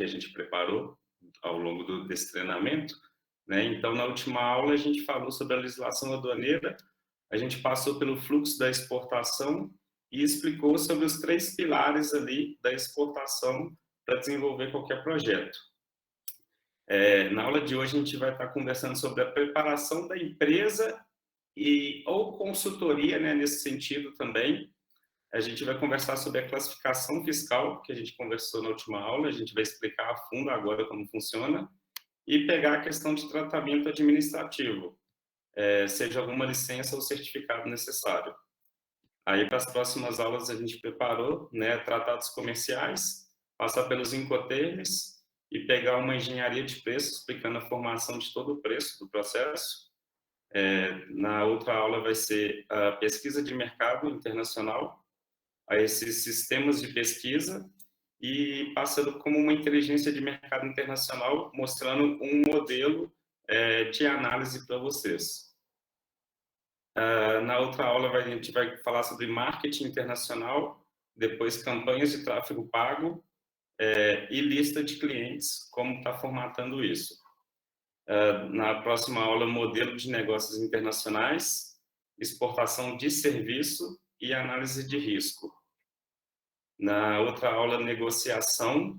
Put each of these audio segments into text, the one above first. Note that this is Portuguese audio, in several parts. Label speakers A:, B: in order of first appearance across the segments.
A: que a gente preparou ao longo desse treinamento, né? Então, na última aula, a gente falou sobre a legislação aduaneira, a gente passou pelo fluxo da exportação e explicou sobre os 3 pilares ali da exportação para desenvolver qualquer projeto. Na aula de hoje, a gente vai estar conversando sobre a preparação da empresa ou consultoria, né, nesse sentido também. A gente vai conversar sobre a classificação fiscal, que a gente conversou na última aula, a gente vai explicar a fundo agora como funciona, e pegar a questão de tratamento administrativo, seja alguma licença ou certificado necessário. Aí, para as próximas aulas, a gente preparou, né, tratados comerciais, passar pelos incoterms e pegar uma engenharia de preço, explicando a formação de todo o preço do processo. Na outra aula vai ser a pesquisa de mercado internacional, a esses sistemas de pesquisa, e passando como uma inteligência de mercado internacional, mostrando um modelo de análise para vocês. Na outra aula, a gente vai falar sobre marketing internacional, depois campanhas de tráfego pago e lista de clientes, como está formatando isso. Na próxima aula, modelo de negócios internacionais, exportação de serviço e análise de risco. Na outra aula, negociação,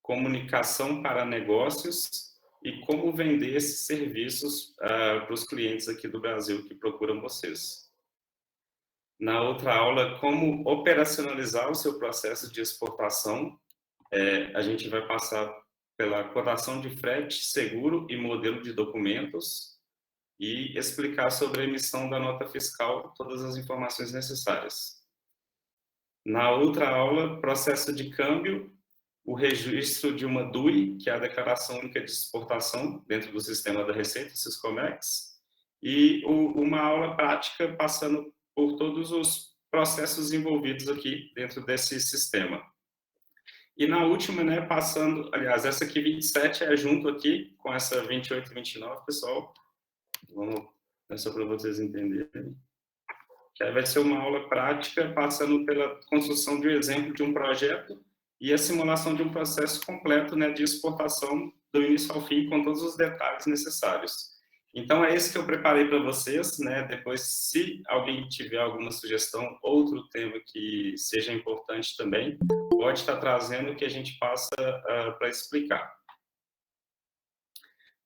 A: comunicação para negócios e como vender esses serviços para os clientes aqui do Brasil que procuram vocês. Na outra aula, como operacionalizar o seu processo de exportação. A gente vai passar pela cotação de frete, seguro e modelo de documentos e explicar sobre a emissão da nota fiscal, todas as informações necessárias. Na outra aula, processo de câmbio, o registro de uma DUI, que é a Declaração Única de Exportação, dentro do sistema da Receita, Siscomex, e uma aula prática passando por todos os processos envolvidos aqui dentro desse sistema. E na última, né, passando, aliás, essa aqui 27 é junto aqui com essa 28 e 29, pessoal. Vamos, só para vocês entenderem. Que aí vai ser uma aula prática passando pela construção de um exemplo de um projeto e a simulação de um processo completo, né, de exportação do início ao fim com todos os detalhes necessários. Então é esse que eu preparei para vocês, né? Depois, se alguém tiver alguma sugestão, outro tema que seja importante também, pode estar trazendo que a gente passa para explicar.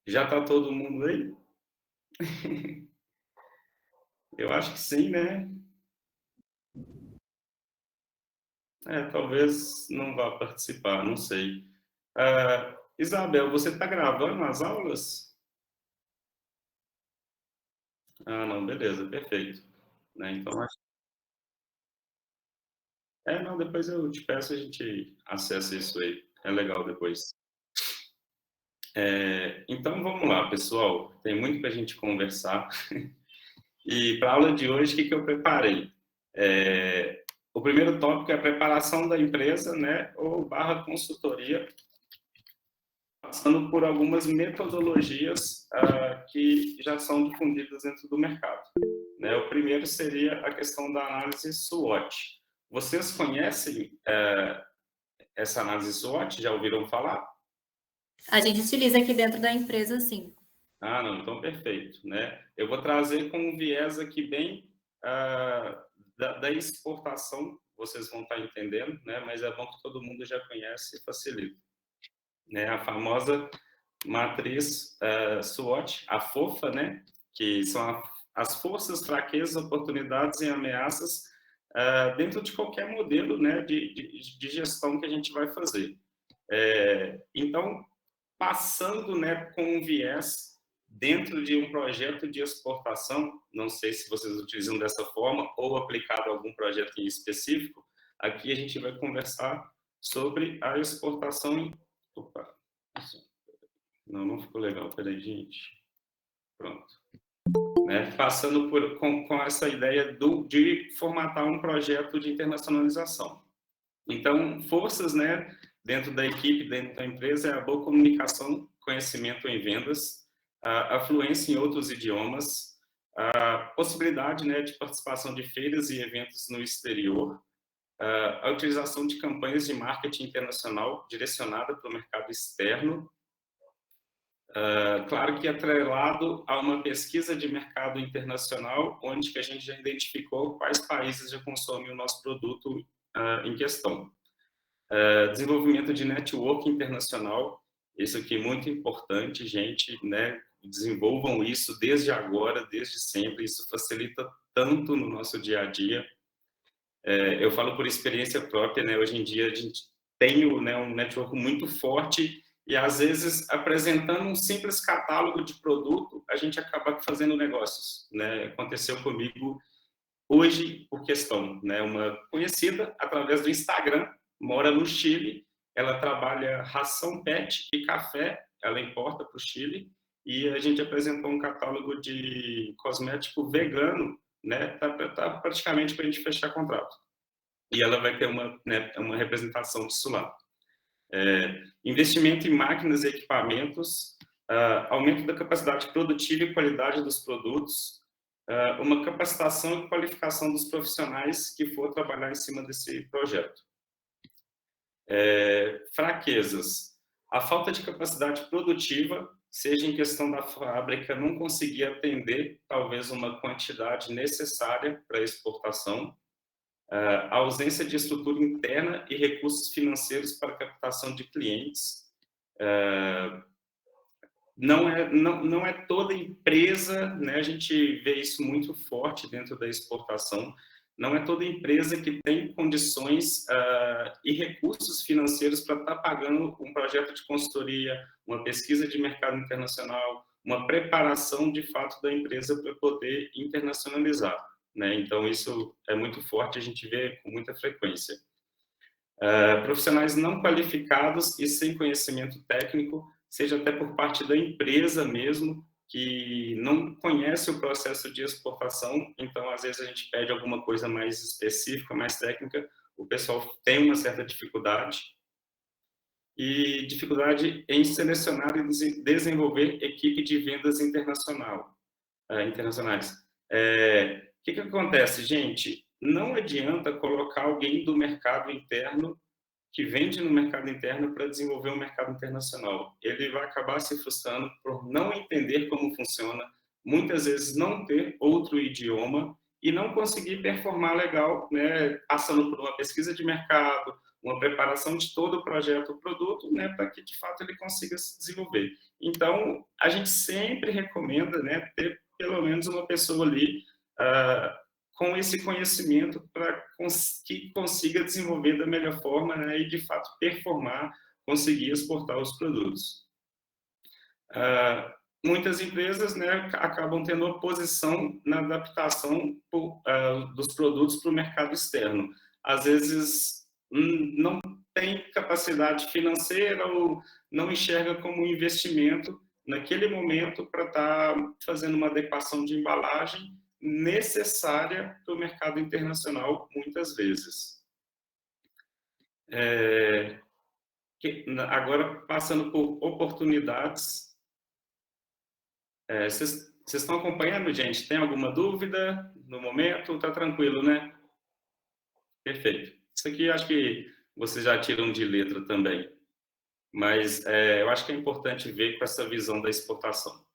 A: Já está todo mundo aí? Eu acho que sim, né? Talvez não vá participar, não sei. Isabel, você está gravando as aulas? Não, beleza, perfeito. Né, então, não, depois eu te peço, a gente acessa isso aí. É legal depois. Então, vamos lá, pessoal. Tem muito para a gente conversar. E para a aula de hoje, o que eu preparei? O primeiro tópico é a preparação da empresa, né, ou / consultoria, passando por algumas metodologias que já são difundidas dentro do mercado. Né? O primeiro seria a questão da análise SWOT. Vocês conhecem essa análise SWOT? Já ouviram falar?
B: A gente utiliza aqui dentro da empresa, sim.
A: Não, então perfeito. Né? Eu vou trazer com um viés aqui bem da exportação, vocês vão estar entendendo, né? Mas é bom que todo mundo já conhece e facilita. Né? A famosa matriz SWOT, a FOFA, né? Que são as forças, fraquezas, oportunidades e ameaças dentro de qualquer modelo, né, de gestão que a gente vai fazer. Então, passando, né, com um viés dentro de um projeto de exportação, não sei se vocês utilizam dessa forma ou aplicado a algum projeto em específico, aqui a gente vai conversar sobre a exportação. Opa, não ficou legal, peraí, gente. Pronto. Né? Passando com essa ideia de formatar um projeto de internacionalização. Então, forças, né, dentro da equipe, dentro da empresa, é a boa comunicação, conhecimento em vendas, a fluência em outros idiomas, a possibilidade, né, de participação de feiras e eventos no exterior, a utilização de campanhas de marketing internacional direcionada para o mercado externo, claro que atrelado a uma pesquisa de mercado internacional, onde que a gente já identificou quais países já consomem o nosso produto em questão. Desenvolvimento de network internacional, isso aqui é muito importante, gente, né? Desenvolvam isso desde agora, desde sempre, isso facilita tanto no nosso dia a dia. Eu falo por experiência própria, né? Hoje em dia a gente tem, né, um network muito forte e às vezes apresentando um simples catálogo de produto, a gente acaba fazendo negócios, né? Aconteceu comigo hoje por questão, né? Uma conhecida através do Instagram, mora no Chile, ela trabalha ração pet e café, ela importa para o Chile e a gente apresentou um catálogo de cosmético vegano, né? Tá praticamente para a gente fechar contrato. E ela vai ter uma representação disso lá. Investimento em máquinas e equipamentos, aumento da capacidade produtiva e qualidade dos produtos, uma capacitação e qualificação dos profissionais que for trabalhar em cima desse projeto. Fraquezas, a falta de capacidade produtiva, seja em questão da fábrica não conseguir atender talvez uma quantidade necessária para exportação, a ausência de estrutura interna e recursos financeiros para captação de clientes. Não é toda empresa, né, a gente vê isso muito forte dentro da exportação, não é toda empresa que tem condições e recursos financeiros para estar pagando um projeto de consultoria, uma pesquisa de mercado internacional, uma preparação de fato da empresa para poder internacionalizar, né? Então, isso é muito forte, a gente vê com muita frequência. Profissionais não qualificados e sem conhecimento técnico, seja até por parte da empresa mesmo, que não conhece o processo de exportação, então, às vezes, a gente pede alguma coisa mais específica, mais técnica, o pessoal tem uma certa dificuldade. E dificuldade em selecionar e desenvolver equipe de vendas internacionais. O que acontece, gente? Não adianta colocar alguém do mercado interno que vende no mercado interno para desenvolver um mercado internacional. Ele vai acabar se frustrando por não entender como funciona, muitas vezes não ter outro idioma e não conseguir performar legal, né, passando por uma pesquisa de mercado, uma preparação de todo o projeto, o produto, né, para que de fato ele consiga se desenvolver. Então, a gente sempre recomenda, né, ter pelo menos uma pessoa ali com esse conhecimento para que consiga desenvolver da melhor forma, né, e de fato performar, conseguir exportar os produtos. Muitas empresas, né, acabam tendo oposição na adaptação dos produtos para o mercado externo. Às vezes não tem capacidade financeira ou não enxerga como um investimento naquele momento para estar fazendo uma adequação de embalagem necessária para o mercado internacional, muitas vezes. Agora, passando por oportunidades. Vocês estão acompanhando, gente? Tem alguma dúvida no momento? Tá tranquilo, né? Perfeito. Isso aqui acho que vocês já tiram de letra também. Mas eu acho que é importante ver com essa visão da exportação.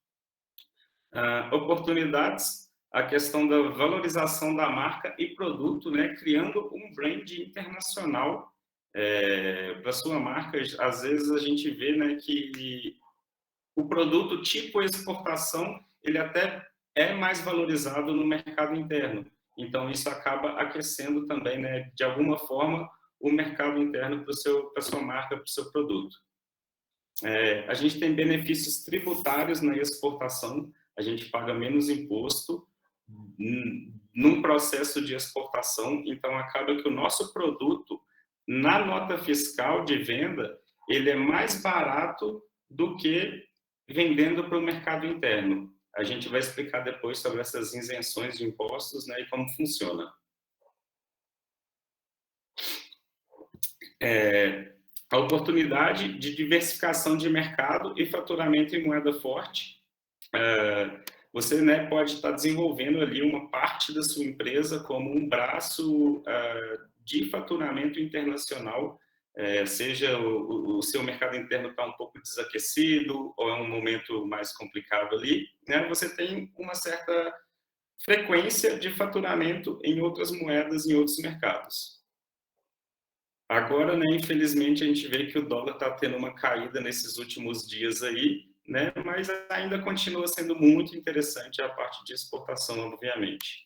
A: Oportunidades, a questão da valorização da marca e produto, né? Criando um brand internacional para sua marca. Às vezes a gente vê, né, que o produto tipo exportação, ele até é mais valorizado no mercado interno. Então, isso acaba aquecendo também, né, de alguma forma, o mercado interno para a sua marca, para o seu produto. A gente tem benefícios tributários na exportação, a gente paga menos imposto num processo de exportação, então acaba que o nosso produto, na nota fiscal de venda, ele é mais barato do que vendendo para o mercado interno. A gente vai explicar depois sobre essas isenções de impostos, né, e como funciona. A oportunidade de diversificação de mercado e faturamento em moeda forte. Você, né, pode estar desenvolvendo ali uma parte da sua empresa como um braço de faturamento internacional, seja o seu mercado interno está um pouco desaquecido ou é um momento mais complicado ali, né, você tem uma certa frequência de faturamento em outras moedas, em outros mercados. Agora, né, infelizmente, a gente vê que o dólar está tendo uma caída nesses últimos dias aí, né, mas ainda continua sendo muito interessante a parte de exportação, obviamente.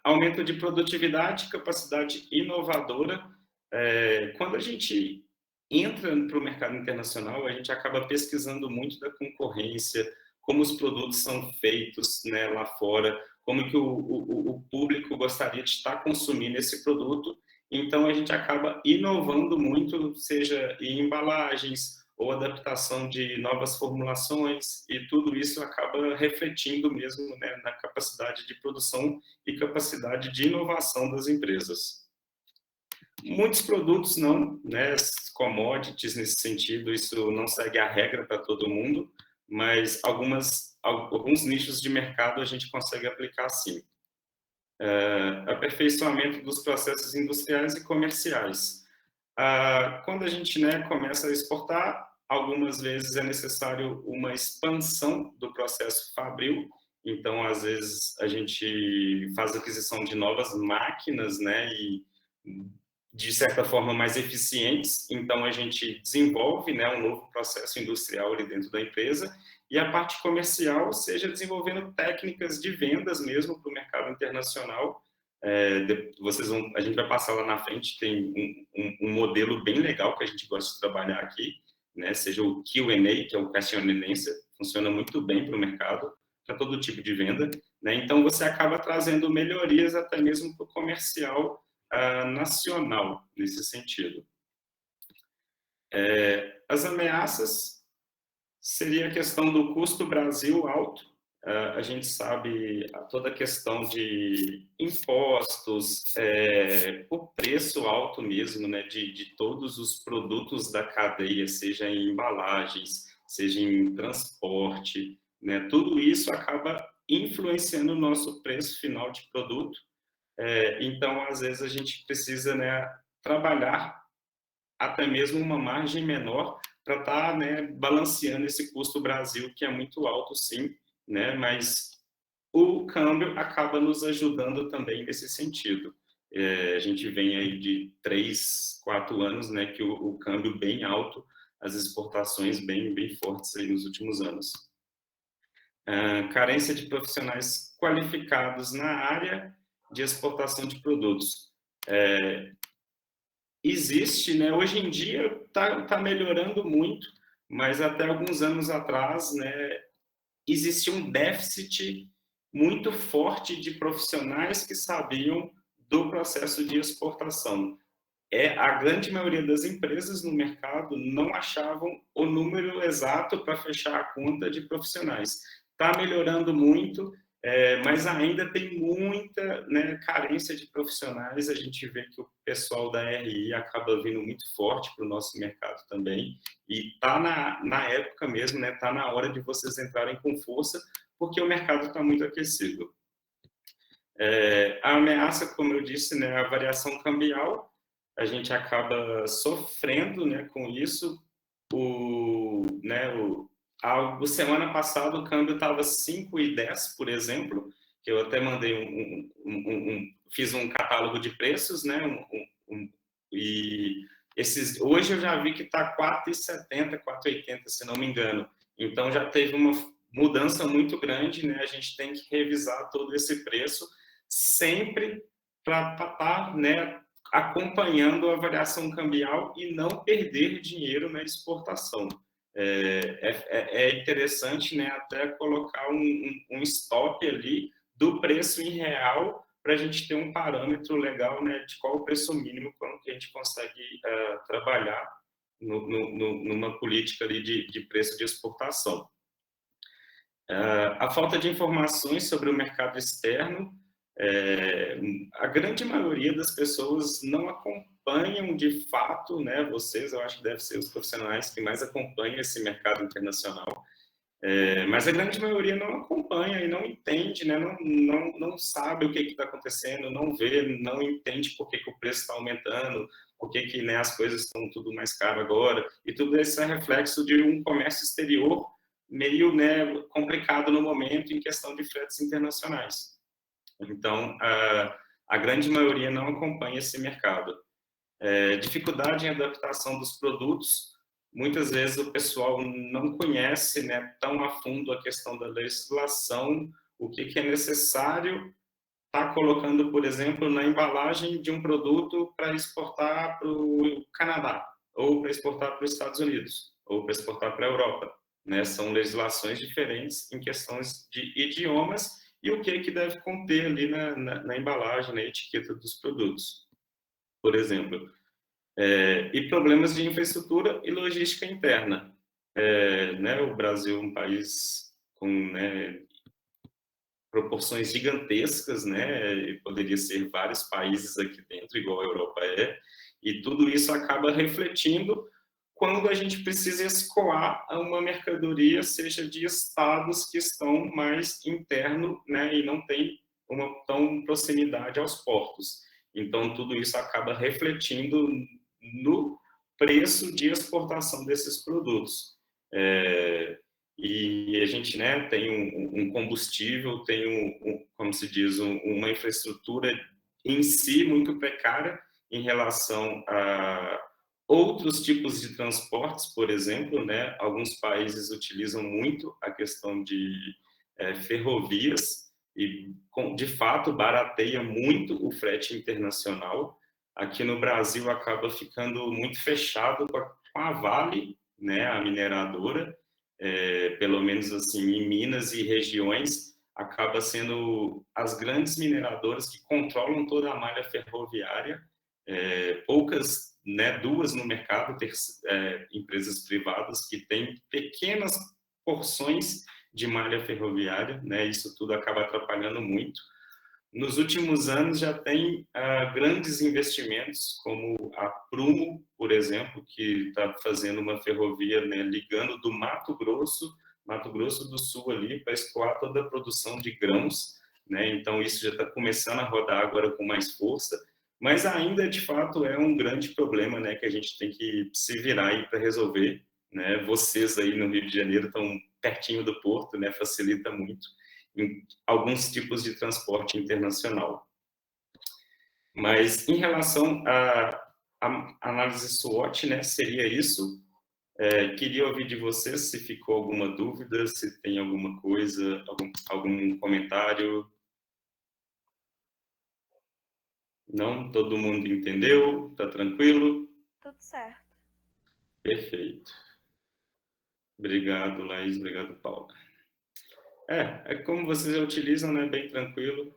A: Aumento de produtividade, capacidade inovadora. Quando a gente entra para o mercado internacional, a gente acaba pesquisando muito da concorrência, como os produtos são feitos, né, lá fora, como que o público gostaria de estar consumindo esse produto. Então, a gente acaba inovando muito, seja em embalagens ou adaptação de novas formulações, e tudo isso acaba refletindo mesmo, né, na capacidade de produção e capacidade de inovação das empresas. Muitos produtos não, né, commodities nesse sentido, isso não segue a regra para todo mundo, mas alguns nichos de mercado a gente consegue aplicar sim. Aperfeiçoamento dos processos industriais e comerciais. Quando a gente, né, começa a exportar, algumas vezes é necessário uma expansão do processo fabril. Então, às vezes, a gente faz aquisição de novas máquinas, né, e de certa forma mais eficientes. Então, a gente desenvolve, né, um novo processo industrial ali dentro da empresa. E a parte comercial, seja desenvolvendo técnicas de vendas mesmo para o mercado internacional. A gente vai passar lá na frente, tem um modelo bem legal que a gente gosta de trabalhar aqui, né? Seja o Q&A, que é o Question and Answer, funciona muito bem para o mercado, para todo tipo de venda, né? Então, você acaba trazendo melhorias até mesmo para o comercial nacional, nesse sentido. As ameaças seria a questão do custo Brasil alto. A gente sabe toda a questão de impostos, o preço alto mesmo, né, de todos os produtos da cadeia, seja em embalagens, seja em transporte, né, tudo isso acaba influenciando o nosso preço final de produto. Então, às vezes, a gente precisa, né, trabalhar até mesmo uma margem menor para estar, né, balanceando esse custo Brasil, que é muito alto, sim, né, mas o câmbio acaba nos ajudando também nesse sentido. A gente vem aí de 3, 4 anos, né, que o câmbio bem alto, as exportações bem fortes aí nos últimos anos. Carência de profissionais qualificados na área de exportação de produtos. Existe, né? Hoje em dia tá melhorando muito, mas até alguns anos atrás, né, existia um déficit muito forte de profissionais que sabiam do processo de exportação. A grande maioria das empresas no mercado não achavam o número exato para fechar a conta de profissionais. Está melhorando muito, mas ainda tem muita, né, carência de profissionais. A gente vê que o pessoal da RI acaba vindo muito forte para o nosso mercado também. E está na época mesmo, né, está na hora de vocês entrarem com força, porque o mercado está muito aquecido. A ameaça, como eu disse, né, a variação cambial, a gente acaba sofrendo, né, com isso. Semana passada o câmbio estava 5,10, por exemplo, que eu até mandei fiz um catálogo de preços, né, e hoje eu já vi que está 4,70, 4,80, se não me engano. Então já teve uma mudança muito grande, né? A gente tem que revisar todo esse preço sempre para estar, né, acompanhando a variação cambial e não perder dinheiro na exportação. É interessante, né, até colocar um stop ali do preço em real para a gente ter um parâmetro legal, né, de qual o preço mínimo que a gente consegue trabalhar numa política ali de preço de exportação. A falta de informações sobre o mercado externo, a grande maioria das pessoas não acompanham de fato, né, vocês, eu acho que devem ser os profissionais que mais acompanham esse mercado internacional, Mas a grande maioria não acompanha e não entende, né? Não sabe o que está acontecendo, não vê, não entende por que o preço está aumentando, por que, né, as coisas estão tudo mais caro agora. E tudo isso é reflexo de um comércio exterior meio, né, complicado no momento em questão de fretes internacionais. Então, a grande maioria não acompanha esse mercado. Dificuldade em adaptação dos produtos. Muitas vezes o pessoal não conhece, né, tão a fundo a questão da legislação, o que é necessário estar colocando, por exemplo, na embalagem de um produto para exportar para o Canadá, ou para exportar para os Estados Unidos, ou para exportar para a Europa. Né? São legislações diferentes em questões de idiomas e o que deve conter ali na embalagem, na etiqueta dos produtos, por exemplo. E problemas de infraestrutura e logística interna. Né, o Brasil é um país com, né, proporções gigantescas, né, poderia ser vários países aqui dentro, igual a Europa é, e tudo isso acaba refletindo quando a gente precisa escoar uma mercadoria, seja de estados que estão mais interno, né, e não tem uma tão proximidade aos portos. Então, tudo isso acaba refletindo no preço de exportação desses produtos. E a gente, né, tem um combustível, tem como se diz, uma infraestrutura em si muito precária em relação a outros tipos de transportes, por exemplo, né, alguns países utilizam muito a questão de ferrovias e, de fato, barateia muito o frete internacional. Aqui no Brasil acaba ficando muito fechado com a Vale, né, a mineradora, pelo menos assim em Minas e regiões, acaba sendo as grandes mineradoras que controlam toda a malha ferroviária, poucas, né, duas no mercado, empresas privadas que têm pequenas porções de malha ferroviária, né, isso tudo acaba atrapalhando muito. Nos últimos anos já tem grandes investimentos, como a Prumo, por exemplo, que está fazendo uma ferrovia, né, ligando do Mato Grosso do Sul ali, para escoar toda a produção de grãos, né? Então isso já está começando a rodar agora com mais força, mas ainda de fato é um grande problema, né, que a gente tem que se virar aí para resolver, né? Vocês aí no Rio de Janeiro estão pertinho do porto, né? Facilita muito em alguns tipos de transporte internacional. Mas em relação à análise SWOT, né, seria isso. Queria ouvir de vocês se ficou alguma dúvida, se tem alguma coisa, algum comentário. Não? Todo mundo entendeu? Tá tranquilo?
C: Tudo certo.
A: Perfeito. Obrigado, Laís. Obrigado, Paula. Como vocês já utilizam, né? Bem tranquilo.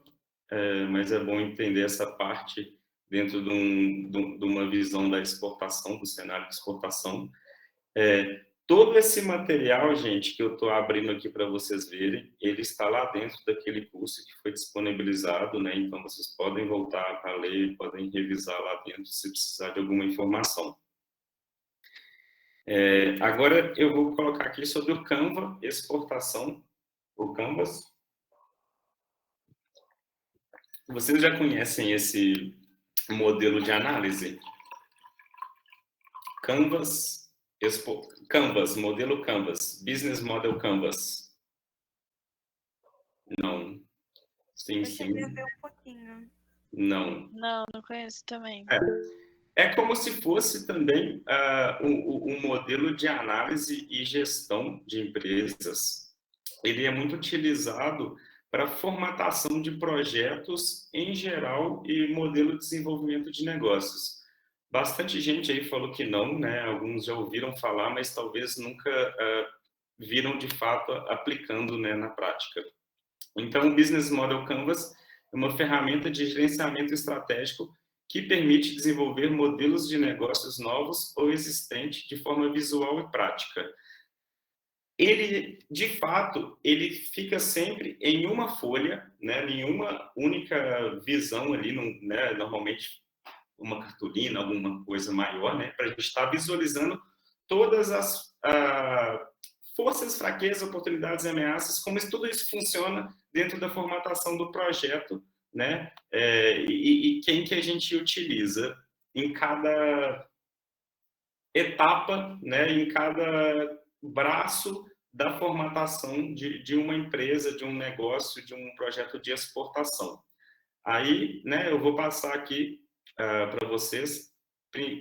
A: Mas é bom entender essa parte dentro de uma visão da exportação, do cenário de exportação. Todo esse material, gente, que eu estou abrindo aqui para vocês verem, ele está lá dentro daquele curso que foi disponibilizado, né? Então, vocês podem voltar para ler, podem revisar lá dentro se precisar de alguma informação. Agora, eu vou colocar aqui sobre o Canva, exportação, o Canvas. Vocês já conhecem esse modelo de análise? Canvas, modelo Canvas, Business Model Canvas. Não. Sim,
C: Eu
A: sim.
C: cheguei a ver um pouquinho.
A: Não.
D: Não conheço também.
A: É como se fosse também um modelo de análise e gestão de empresas. Ele é muito utilizado para formatação de projetos em geral e modelo de desenvolvimento de negócios. Bastante gente aí falou que não, né? Alguns já ouviram falar, mas talvez nunca viram de fato aplicando, né, na prática. Então, o Business Model Canvas é uma ferramenta de gerenciamento estratégico que permite desenvolver modelos de negócios novos ou existentes de forma visual e prática. Ele, de fato, ele fica sempre em uma folha, né, em uma única visão ali, né, normalmente uma cartolina, alguma coisa maior, né, para a gente estar visualizando todas as forças, fraquezas, oportunidades e ameaças, como tudo isso funciona dentro da formatação do projeto, né? E quem que a gente utiliza em cada etapa, né? Em cada braço da formatação de uma empresa, de um negócio, de um projeto de exportação. Aí, né, eu vou passar aqui para vocês.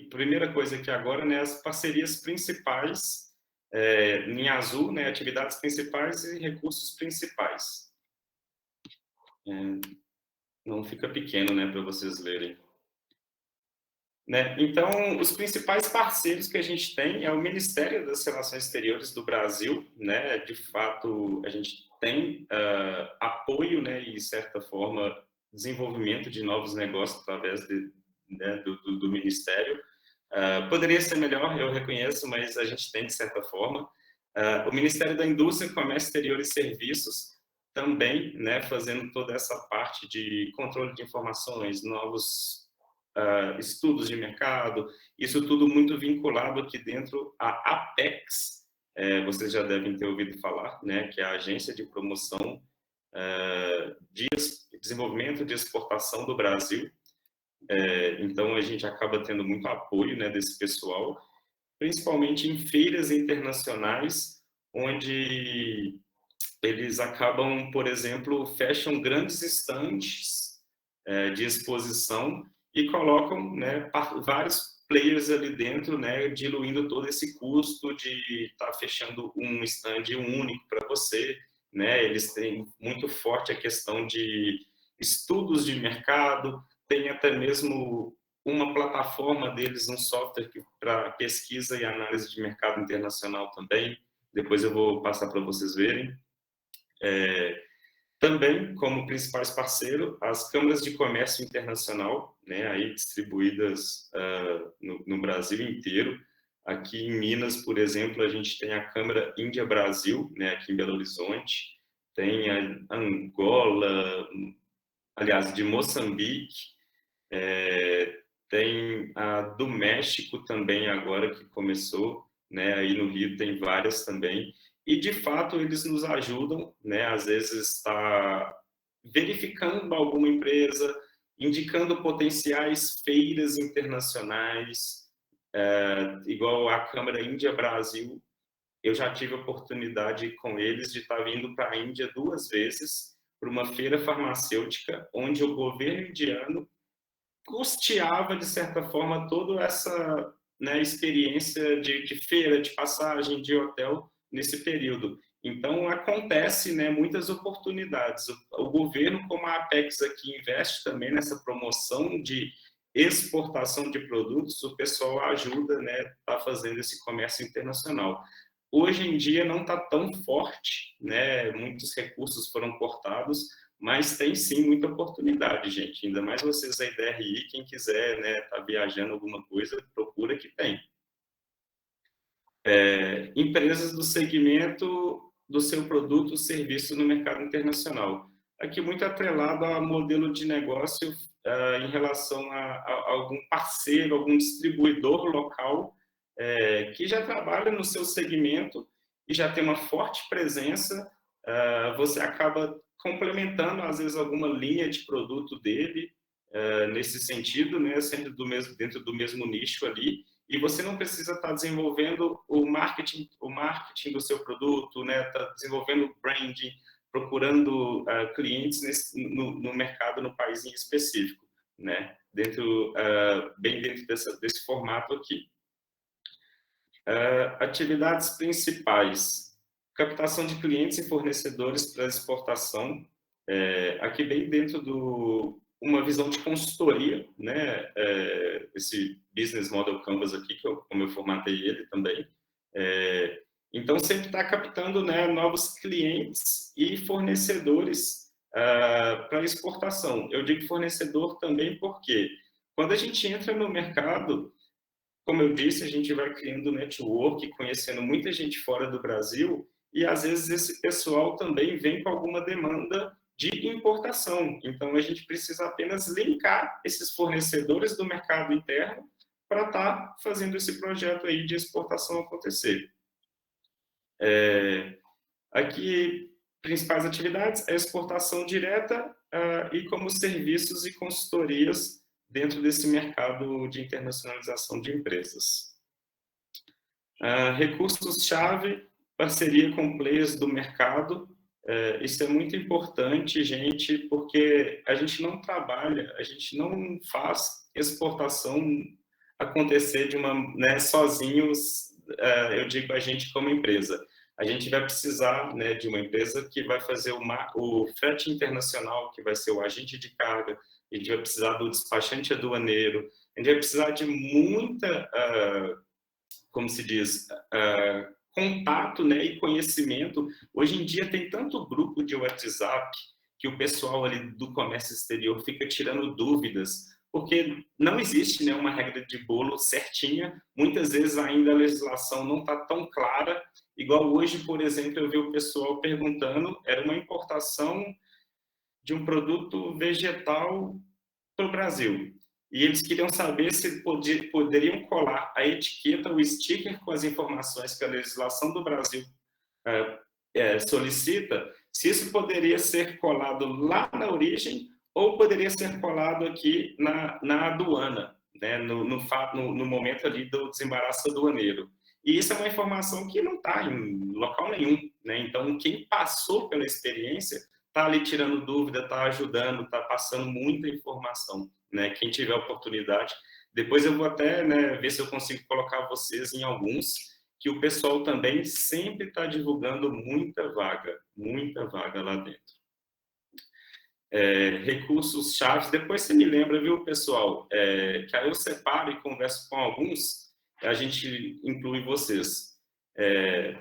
A: Primeira coisa aqui agora, né, as parcerias principais, em azul, né, atividades principais e recursos principais. Não fica pequeno, né, para vocês lerem. Né? Então, os principais parceiros que a gente tem é o Ministério das Relações Exteriores do Brasil, né? De fato, a gente tem apoio, né, e, de certa forma, desenvolvimento de novos negócios através né, do Ministério. Poderia ser melhor, eu reconheço, mas a gente tem, de certa forma. O Ministério da Indústria, Comércio Exterior e Serviços também, né, fazendo toda essa parte de controle de informações, novos estudos de mercado, isso tudo muito vinculado aqui dentro à Apex, vocês já devem ter ouvido falar, né, que é a Agência de Promoção de Desenvolvimento de Exportação do Brasil. Então, a gente acaba tendo muito apoio, né, desse pessoal, principalmente em feiras internacionais, onde eles acabam, por exemplo, fecham grandes estandes de exposição e colocam, né, vários players ali dentro, né, diluindo todo esse custo de estar fechando um stand único para você, né? Eles têm muito forte a questão de estudos de mercado, tem até mesmo uma plataforma deles, um software para pesquisa e análise de mercado internacional também. Depois eu vou passar para vocês verem. Também, como principais parceiros, as câmaras de comércio internacional, né, aí distribuídas no Brasil inteiro. Aqui em Minas, por exemplo, a gente tem a Câmara Índia-Brasil, né, aqui em Belo Horizonte, tem a Angola, aliás, de Moçambique, tem a do México também agora que começou, né, aí no Rio tem várias também. E, de fato, eles nos ajudam, né? Às vezes está verificando alguma empresa, indicando potenciais feiras internacionais, igual a Câmara Índia-Brasil. Eu já tive a oportunidade com eles de estar vindo para a Índia 2 vezes para uma feira farmacêutica, onde o governo indiano custeava, de certa forma, toda essa, né, experiência de feira, de passagem, de hotel nesse período. Então, acontece, né, muitas oportunidades. O governo, como a Apex aqui, investe também nessa promoção de exportação de produtos, o pessoal ajuda, né, tá fazendo esse comércio internacional. Hoje em dia não está tão forte, né, muitos recursos foram cortados, mas tem sim muita oportunidade, gente. Ainda mais vocês aí da RI, quem quiser, né, tá viajando alguma coisa, procura que tem. Empresas do segmento do seu produto ou serviço no mercado internacional. Aqui muito atrelado a modelo de negócio em relação a algum parceiro, algum distribuidor local que já trabalha no seu segmento e já tem uma forte presença, você acaba complementando, às vezes, alguma linha de produto dele, nesse sentido, né, sempre dentro do mesmo nicho ali, e você não precisa estar desenvolvendo o marketing do seu produto, né, tá desenvolvendo branding, procurando clientes no mercado, no país em específico, né, bem dentro desse formato aqui. Atividades principais: captação de clientes e fornecedores para exportação, aqui bem dentro uma visão de consultoria, né? Esse Business Model Canvas aqui, como eu formatei ele também. Então, sempre está captando, né, novos clientes e fornecedores para exportação. Eu digo fornecedor também porque quando a gente entra no mercado, como eu disse, a gente vai criando network, conhecendo muita gente fora do Brasil, e às vezes esse pessoal também vem com alguma demanda de importação. Então, a gente precisa apenas linkar esses fornecedores do mercado interno para estar fazendo esse projeto aí de exportação acontecer. Aqui, principais atividades, a exportação direta e como serviços e consultorias dentro desse mercado de internacionalização de empresas. Recursos-chave, parceria com players do mercado. Isso é muito importante, gente, porque a gente não trabalha, a gente não faz exportação acontecer de uma, né, sozinhos, eu digo a gente como empresa. A gente vai precisar, né, de uma empresa que vai fazer o frete internacional, que vai ser o agente de carga, a gente vai precisar do despachante aduaneiro, a gente vai precisar de muita, como se diz, contato, né, e conhecimento. Hoje em dia tem tanto grupo de WhatsApp que o pessoal ali do comércio exterior fica tirando dúvidas, porque não existe, né, uma regra de bolo certinha. Muitas vezes ainda a legislação não está tão clara. Igual hoje, por exemplo, eu vi o pessoal perguntando, era uma importação de um produto vegetal para o Brasil. E eles queriam saber se poderiam colar a etiqueta, o sticker com as informações que a legislação do Brasil solicita, se isso poderia ser colado lá na origem ou poderia ser colado aqui na aduana, né, no momento ali do desembaraço aduaneiro. E isso é uma informação que não está em local nenhum, né? Então, quem passou pela experiência está ali tirando dúvida, está ajudando, está passando muita informação, né? Quem tiver oportunidade. Depois eu vou até, né, ver se eu consigo colocar vocês em alguns, que o pessoal também sempre está divulgando muita vaga lá dentro. Recursos chaves, depois você me lembra, viu, pessoal, que aí eu separo e converso com alguns, a gente inclui vocês.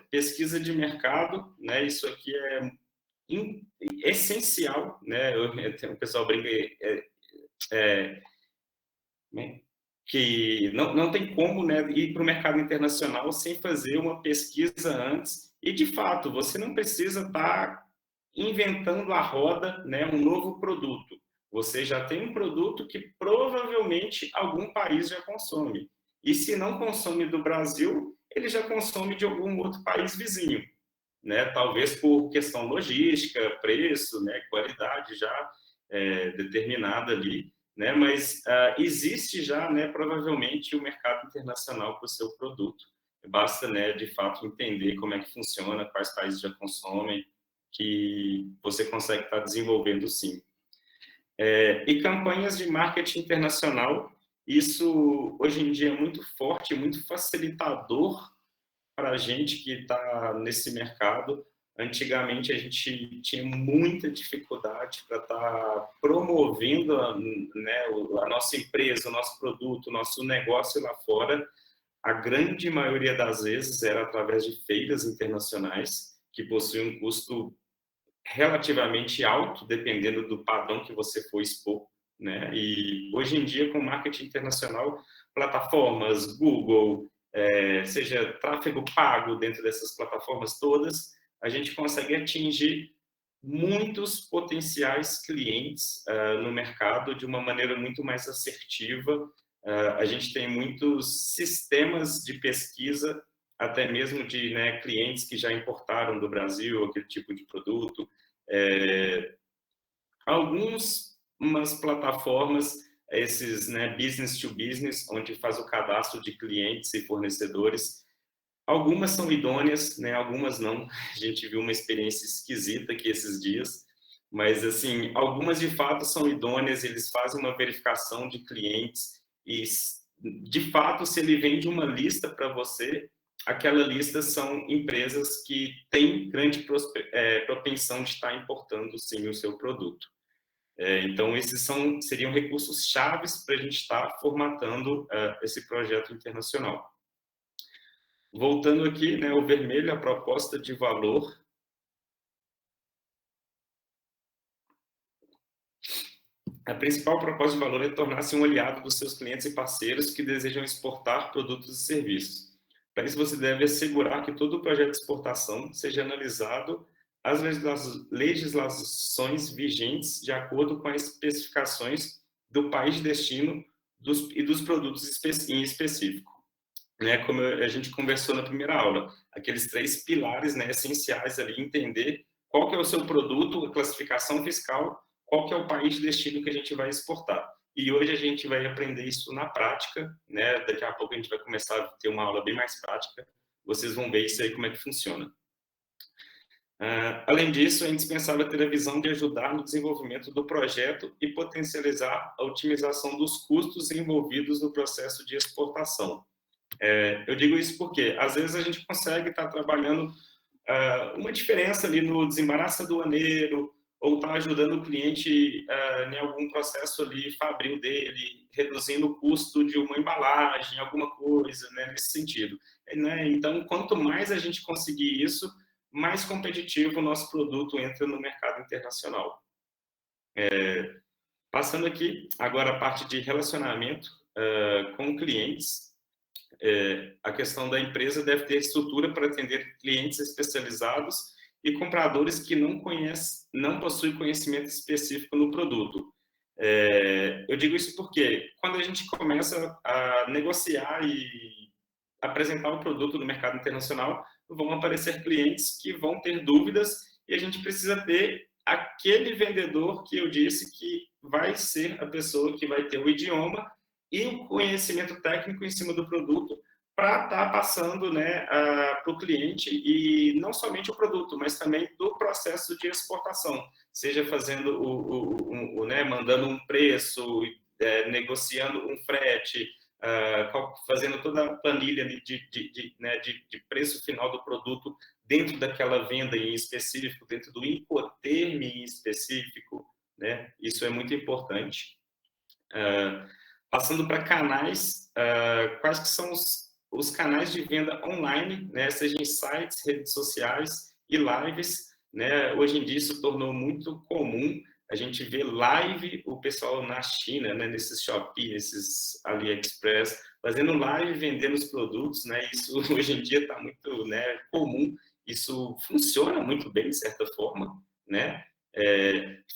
A: Pesquisa de mercado, né, isso aqui é essencial, né, o pessoal brinca, que não tem como, né, ir para o mercado internacional sem fazer uma pesquisa antes, e de fato, você não precisa estar inventando a roda, né, um novo produto. Você já tem um produto que provavelmente algum país já consome. E se não consome do Brasil, ele já consome de algum outro país vizinho, né? Talvez por questão logística, preço, né, qualidade já determinada ali, né? Mas existe já, né, provavelmente o mercado internacional para o seu produto. Basta, né, de fato entender como é que funciona, quais países já consomem, que você consegue estar desenvolvendo sim. E campanhas de marketing internacional, isso hoje em dia é muito forte, muito facilitador para a gente que está nesse mercado. Antigamente a gente tinha muita dificuldade para estar promovendo né, a nossa empresa, o nosso produto, o nosso negócio lá fora. A grande maioria das vezes era através de feiras internacionais, que possuem um custo relativamente alto, dependendo do padrão que você for expor, né? E hoje em dia, com marketing internacional, plataformas, Google, seja tráfego pago dentro dessas plataformas todas, a gente consegue atingir muitos potenciais clientes no mercado de uma maneira muito mais assertiva. A gente tem muitos sistemas de pesquisa, até mesmo de, né, clientes que já importaram do Brasil aquele tipo de produto. Umas plataformas, esses, né, business to business, onde faz o cadastro de clientes e fornecedores. Algumas são idôneas, né, algumas não. A gente viu uma experiência esquisita aqui esses dias, mas assim, algumas de fato são idôneas, eles fazem uma verificação de clientes e de fato, se ele vende uma lista para você, aquela lista são empresas que têm grande propensão de estar importando sim o seu produto. Então, esses seriam recursos chaves para a gente estar formatando esse projeto internacional. Voltando aqui, né, o vermelho, a proposta de valor. A principal proposta de valor é tornar-se um aliado dos seus clientes e parceiros que desejam exportar produtos e serviços. Para isso, você deve assegurar que todo o projeto de exportação seja analisado as legislações vigentes de acordo com as especificações do país de destino e dos produtos em específico. Né? Como a gente conversou na primeira aula, aqueles 3 pilares, né, essenciais ali, entender qual que é o seu produto, a classificação fiscal, qual que é o país de destino que a gente vai exportar. E hoje a gente vai aprender isso na prática, né? Daqui a pouco a gente vai começar a ter uma aula bem mais prática. Vocês vão ver isso aí, como é que funciona. Além disso, é indispensável ter a visão de ajudar no desenvolvimento do projeto e potencializar a otimização dos custos envolvidos no processo de exportação. Eu digo isso porque, às vezes, a gente consegue estar trabalhando uma diferença ali no desembaraço aduaneiro, ou estar ajudando o cliente em algum processo ali fabril dele, reduzindo o custo de uma embalagem, alguma coisa, né, nesse sentido. Né? Então, quanto mais a gente conseguir isso, mais competitivo o nosso produto entra no mercado internacional. Passando aqui, agora a parte de relacionamento com clientes. A questão da empresa deve ter estrutura para atender clientes especializados e compradores que não possuem conhecimento específico no produto. Eu digo isso porque quando a gente começa a negociar e apresentar o produto no mercado internacional, vão aparecer clientes que vão ter dúvidas e a gente precisa ter aquele vendedor que eu disse que vai ser a pessoa que vai ter o idioma e o conhecimento técnico em cima do produto para estar passando, né, para o cliente, e não somente o produto, mas também do processo de exportação, seja fazendo né, mandando um preço, negociando um frete, fazendo toda a planilha de preço final do produto dentro daquela venda em específico, dentro do Incoterm em específico, né? Isso é muito importante. Passando para canais, quais que são os canais de venda online, né? Seja em sites, redes sociais e lives, né? Hoje em dia isso tornou muito comum. A gente vê live, o pessoal na China, né, nesses Shopee, nesses AliExpress, fazendo live, vendendo os produtos, né? Isso hoje em dia está muito, né, comum. Isso funciona muito bem, de certa forma, né?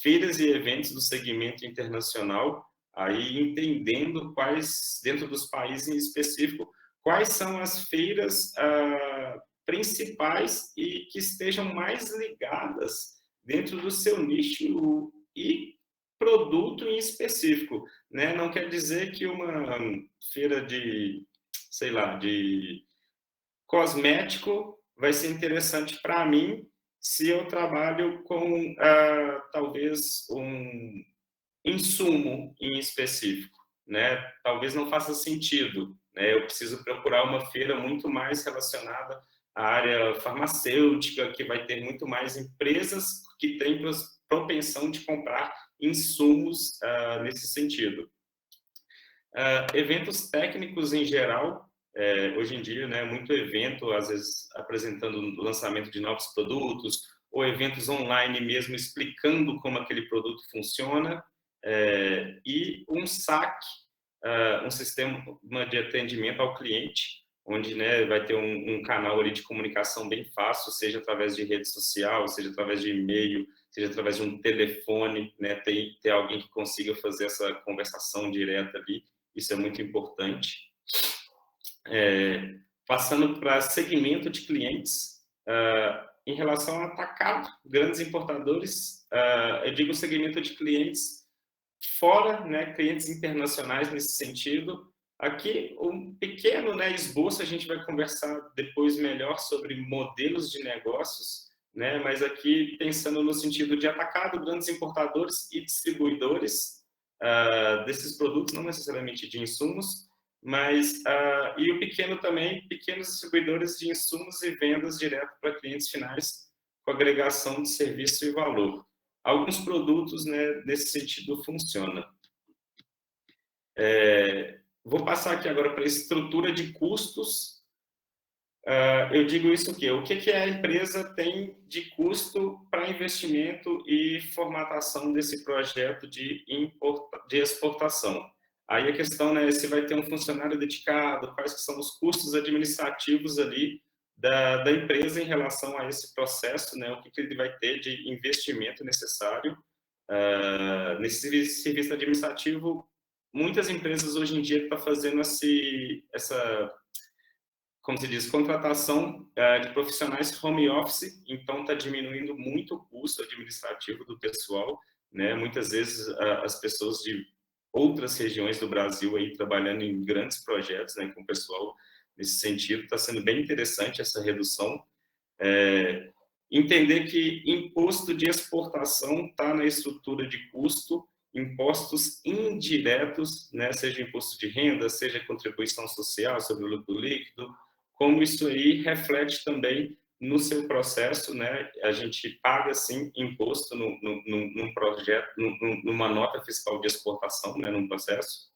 A: Feiras e eventos do segmento internacional, aí entendendo quais, dentro dos países em específico, quais são as feiras principais e que estejam mais ligadas dentro do seu nicho e produto em específico, né? Não quer dizer que uma feira de, sei lá, de cosmético vai ser interessante para mim se eu trabalho com talvez um insumo em específico, né? Talvez não faça sentido, né? Eu preciso procurar uma feira muito mais relacionada à área farmacêutica, que vai ter muito mais empresas que têm propensão de comprar insumos nesse sentido. Eventos técnicos em geral, hoje em dia, né, muito evento, às vezes apresentando o lançamento de novos produtos, ou eventos online mesmo explicando como aquele produto funciona, e um SAC, um sistema de atendimento ao cliente, onde, né, vai ter um canal ali de comunicação bem fácil, seja através de rede social, seja através de e-mail, seja através de um telefone, né, ter alguém que consiga fazer essa conversação direta ali, isso é muito importante. Passando para segmento de clientes, em relação ao atacado, grandes importadores, eu digo segmento de clientes fora, né, clientes internacionais nesse sentido. Aqui, um pequeno, né, esboço, a gente vai conversar depois melhor sobre modelos de negócios, né, mas aqui pensando no sentido de atacado, grandes importadores e distribuidores desses produtos, não necessariamente de insumos, mas e o pequeno também, pequenos distribuidores de insumos e vendas direto para clientes finais com agregação de serviço e valor. Alguns produtos, né, nesse sentido funcionam. Vou passar aqui agora para a estrutura de custos. Eu digo isso o que a empresa tem de custo para investimento e formatação desse projeto de exportação. Aí a questão, né, se vai ter um funcionário dedicado, quais que são os custos administrativos ali da empresa em relação a esse processo, né, o que ele vai ter de investimento necessário. Nesse serviço administrativo, muitas empresas hoje em dia estão fazendo como se diz, contratação de profissionais home office, então está diminuindo muito o custo administrativo do pessoal, né? Muitas vezes as pessoas de outras regiões do Brasil aí trabalhando em grandes projetos, né, com o pessoal nesse sentido, está sendo bem interessante essa redução. Entender que imposto de exportação está na estrutura de custo, impostos indiretos, né, seja imposto de renda, seja contribuição social sobre o lucro líquido, como isso aí reflete também no seu processo, né? A gente paga, sim, imposto num projeto, numa nota fiscal de exportação, né, num processo.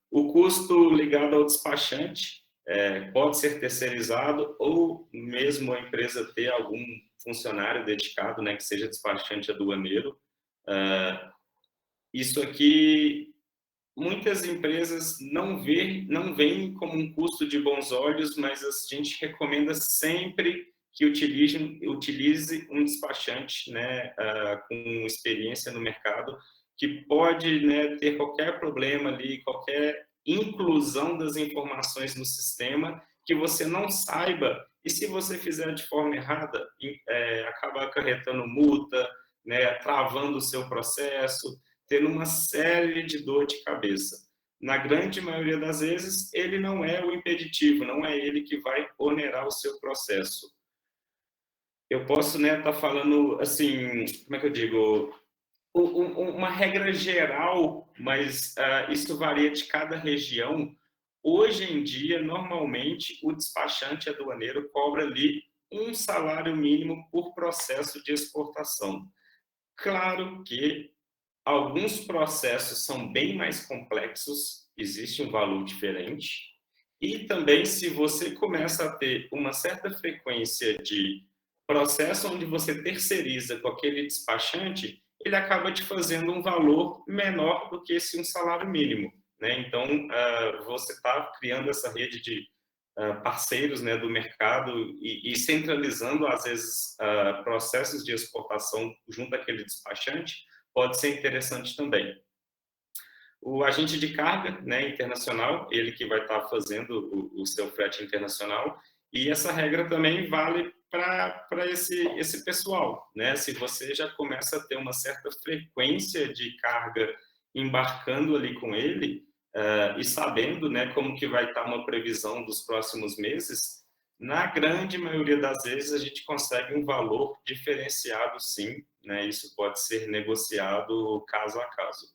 A: O custo ligado ao despachante pode ser terceirizado ou mesmo a empresa ter algum funcionário dedicado, né, que seja despachante aduaneiro. Isso aqui muitas empresas não veem como um custo de bons olhos, mas a gente recomenda sempre que utilize um despachante, né, com experiência no mercado, que pode, né, ter qualquer problema ali, qualquer inclusão das informações no sistema que você não saiba, e se você fizer de forma errada, acaba acarretando multa, né, travando o seu processo, tendo uma série de dor de cabeça. Na grande maioria das vezes, ele não é o impeditivo, não é ele que vai onerar o seu processo. Eu posso, né, estar falando, assim, como é que eu digo, uma regra geral, mas isso varia de cada região. Hoje em dia, normalmente, o despachante aduaneiro cobra ali um salário mínimo por processo de exportação. Claro que alguns processos são bem mais complexos, existe um valor diferente. E também, se você começa a ter uma certa frequência de processo onde você terceiriza com aquele despachante, ele acaba te fazendo um valor menor do que esse um salário mínimo, né? Então, você está criando essa rede de parceiros, né, do mercado e centralizando, às vezes, processos de exportação junto àquele despachante, pode ser interessante também. O agente de carga, né, internacional, ele que vai estar fazendo o seu frete internacional, e essa regra também vale para esse pessoal, né? Se você já começa a ter uma certa frequência de carga embarcando ali com ele, e sabendo, né, como que vai estar uma previsão dos próximos meses, na grande maioria das vezes a gente consegue um valor diferenciado, sim, né? Isso pode ser negociado caso a caso.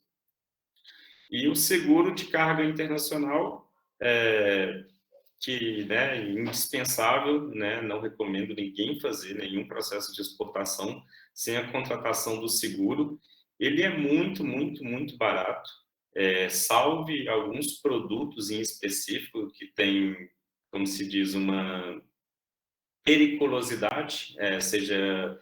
A: E o seguro de carga internacional, que, né, é indispensável, né? Não recomendo ninguém fazer nenhum processo de exportação sem a contratação do seguro. Ele é muito, muito, muito barato, salve alguns produtos em específico que tem, como se diz, uma periculosidade, seja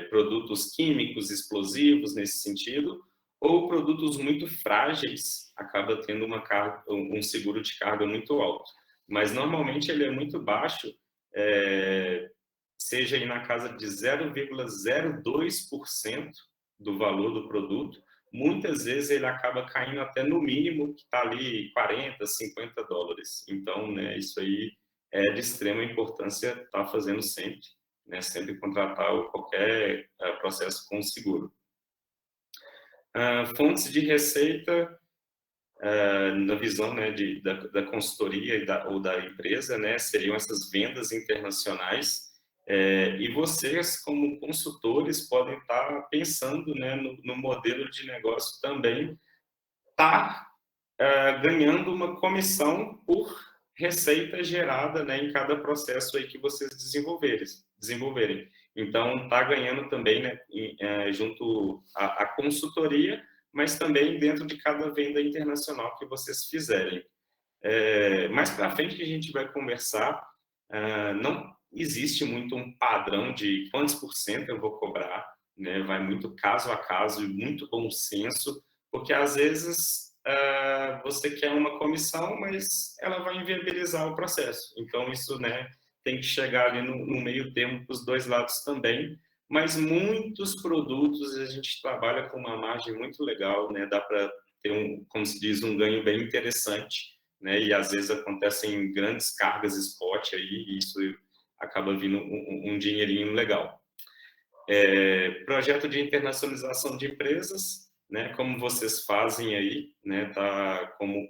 A: produtos químicos, explosivos nesse sentido, ou produtos muito frágeis, acaba tendo um seguro de carga muito alto. Mas normalmente ele é muito baixo, seja aí na casa de 0,02% do valor do produto. Muitas vezes ele acaba caindo até no mínimo, que está ali 40, 50 dólares. Então, né, isso aí é de extrema importância estar fazendo sempre, né, sempre contratar qualquer processo com seguro. Fontes de receita, na visão, né, da consultoria ou da empresa, né, seriam essas vendas internacionais, e vocês, como consultores, podem estar pensando, né, no modelo de negócio também, ganhando uma comissão por receita gerada, né, em cada processo aí que vocês desenvolverem. Então, está ganhando também, né, junto à consultoria, mas também dentro de cada venda internacional que vocês fizerem. Mais para frente que a gente vai conversar, não existe muito um padrão de quantos por cento eu vou cobrar, né? Vai muito caso a caso e muito bom senso, porque às vezes você quer uma comissão, mas ela vai inviabilizar o processo. Então isso, né, tem que chegar ali no meio termo para os dois lados também. Mas muitos produtos a gente trabalha com uma margem muito legal, né? Dá para ter como se diz, um ganho bem interessante. né? E às vezes acontecem grandes cargas spot aí, e isso acaba vindo um dinheirinho legal. Projeto de internacionalização de empresas, né? Como vocês fazem aí, né? Tá como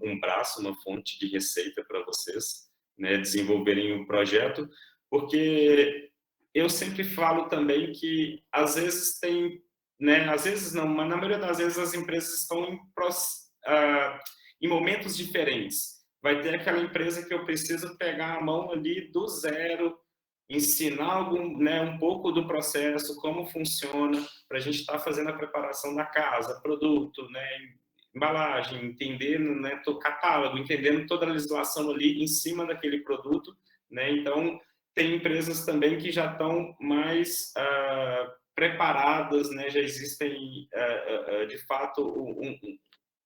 A: um braço, uma fonte de receita para vocês, né? Desenvolverem um projeto, porque eu sempre falo também que às vezes tem, né? Às vezes não, mas na maioria das vezes as empresas estão em momentos diferentes. Vai ter aquela empresa que eu preciso pegar a mão ali do zero, ensinar né, um pouco do processo, como funciona, para a gente estar fazendo a preparação da casa, produto, né, embalagem, entendendo, né, catálogo, entendendo toda a legislação ali em cima daquele produto, né? Então, tem empresas também que já estão mais preparadas, né? Já existem, de fato,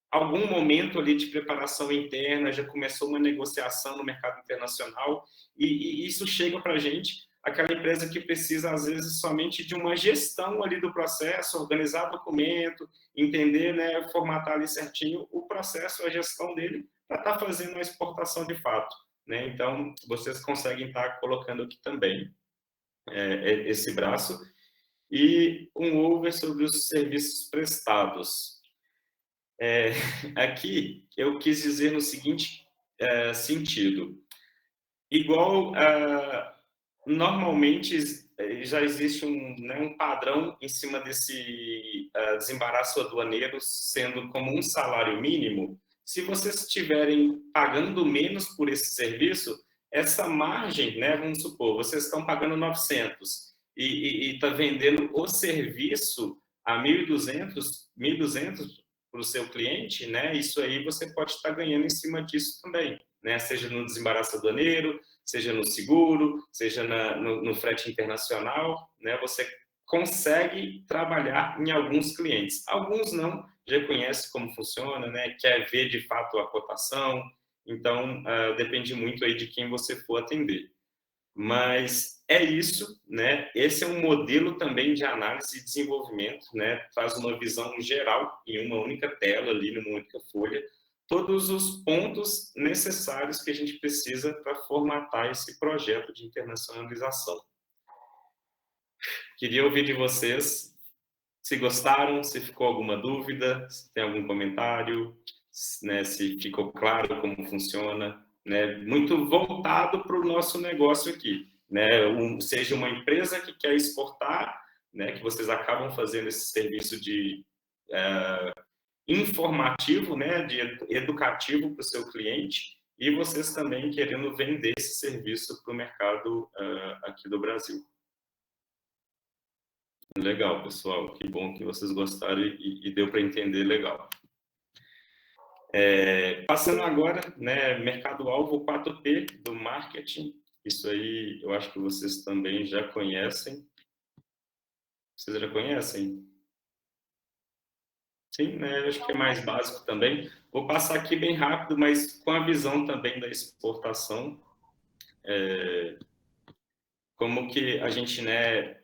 A: algum momento ali de preparação interna, já começou uma negociação no mercado internacional, e isso chega para a gente, aquela empresa que precisa, às vezes, somente de uma gestão ali do processo, organizar documento, entender, né, formatar ali certinho o processo, a gestão dele, para estar fazendo a exportação de fato, né? Então, vocês conseguem estar colocando aqui também esse braço. E um over sobre os serviços prestados. Aqui eu quis dizer no seguinte sentido: igual normalmente já existe um padrão em cima desse desembaraço aduaneiro sendo como um salário mínimo. Se vocês estiverem pagando menos por esse serviço, essa margem, né, vamos supor, vocês estão pagando 900 e está vendendo o serviço a 1.200 para o seu cliente, né? Isso aí você pode estar ganhando em cima disso também, né? Seja no desembaraço aduaneiro, seja no seguro, seja no frete internacional, né? Você consegue trabalhar em alguns clientes. Alguns não, já conhece como funciona, né? Quer ver de fato a cotação. Então, depende muito aí de quem você for atender. Mas é isso, né? Esse é um modelo também de análise e desenvolvimento, né? Traz uma visão geral em uma única tela ali, numa única folha, todos os pontos necessários que a gente precisa para formatar esse projeto de internacionalização. Queria ouvir de vocês se gostaram, se ficou alguma dúvida, se tem algum comentário, né? Se ficou claro como funciona. Né, muito voltado para o nosso negócio aqui, né, seja uma empresa que quer exportar, né, que vocês acabam fazendo esse serviço de informativo, né, de educativo para o seu cliente, e vocês também querendo vender esse serviço para o mercado aqui do Brasil. Legal, pessoal, que bom que vocês gostaram e deu para entender legal. Passando agora, né, mercado-alvo 4P do marketing. Isso aí eu acho que vocês também já conhecem. Vocês já conhecem? Sim, né? Eu acho que é mais básico também. Vou passar aqui bem rápido, mas com a visão também da exportação. Como que a gente, né?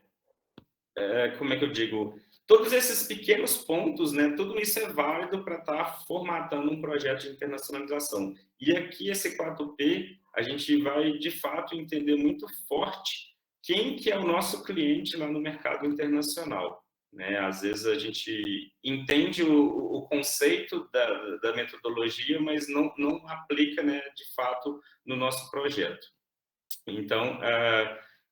A: Como é que eu digo? Todos esses pequenos pontos, né, tudo isso é válido para estar formatando um projeto de internacionalização. E aqui, esse 4P, a gente vai, de fato, entender muito forte quem que é o nosso cliente lá no mercado internacional. Né? Às vezes a gente entende o conceito da metodologia, mas não aplica, né, de fato, no nosso projeto. Então,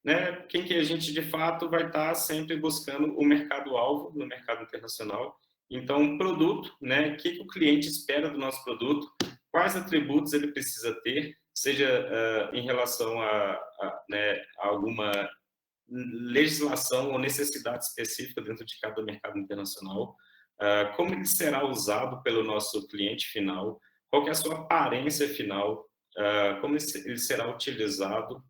A: né, quem que a gente de fato vai estar sempre buscando o mercado-alvo no mercado internacional. Então, um produto, né, o que o cliente espera do nosso produto, quais atributos ele precisa ter, seja em relação né, a alguma legislação ou necessidade específica dentro de cada mercado internacional, como ele será usado pelo nosso cliente final, qual que é a sua aparência final, como ele será utilizado,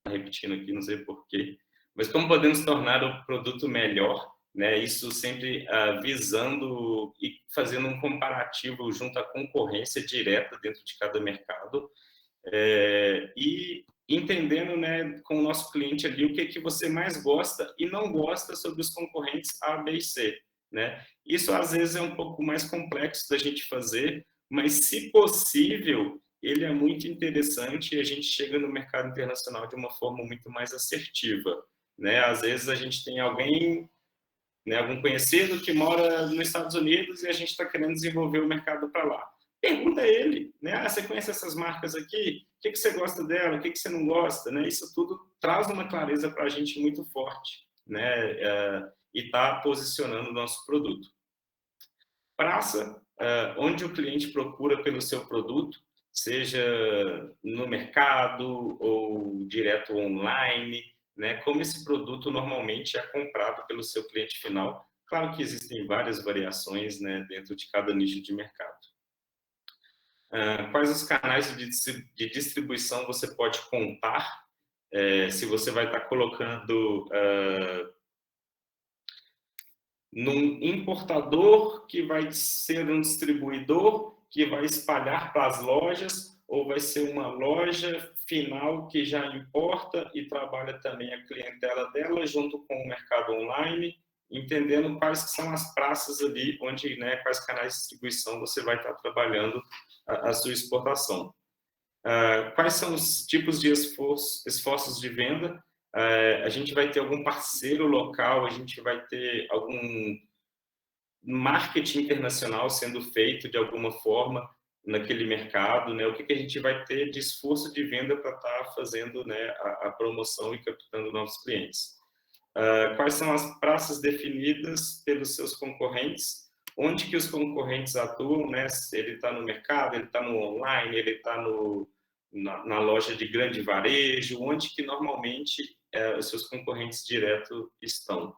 A: repetindo aqui, não sei porquê, mas como podemos tornar o produto melhor, né? Isso sempre visando e fazendo um comparativo junto à concorrência direta dentro de cada mercado, e entendendo, né, com o nosso cliente ali o que você mais gosta e não gosta sobre os concorrentes A, B e C, né? Isso às vezes é um pouco mais complexo da gente fazer, mas, se possível, ele é muito interessante e a gente chega no mercado internacional de uma forma muito mais assertiva, né? Às vezes a gente tem alguém, né, algum conhecido que mora nos Estados Unidos e a gente está querendo desenvolver o mercado para lá. Pergunta a ele, né? Ah, você conhece essas marcas aqui? O que você gosta dela? O que você não gosta? Né? Isso tudo traz uma clareza para a gente muito forte, né? E está posicionando o nosso produto. Praça, onde o cliente procura pelo seu produto, seja no mercado ou direto online, né? Como esse produto normalmente é comprado pelo seu cliente final. Claro que existem várias variações, né, dentro de cada nicho de mercado. Quais os canais de distribuição você pode contar? Se você vai estar colocando num importador que vai ser um distribuidor que vai espalhar para as lojas, ou vai ser uma loja final que já importa e trabalha também a clientela dela junto com o mercado online, entendendo quais são as praças ali onde, né, quais canais de distribuição você vai estar trabalhando a sua exportação. Quais são os tipos de esforços de venda? A gente vai ter algum parceiro local, a gente vai ter algum marketing internacional sendo feito de alguma forma naquele mercado, né? O que a gente vai ter de esforço de venda para estar fazendo, né, a promoção e captando novos clientes. Quais são as praças definidas pelos seus concorrentes? Onde que os concorrentes atuam, né? Ele está no mercado, ele está no online, ele está na loja de grande varejo, onde que normalmente os seus concorrentes direto estão.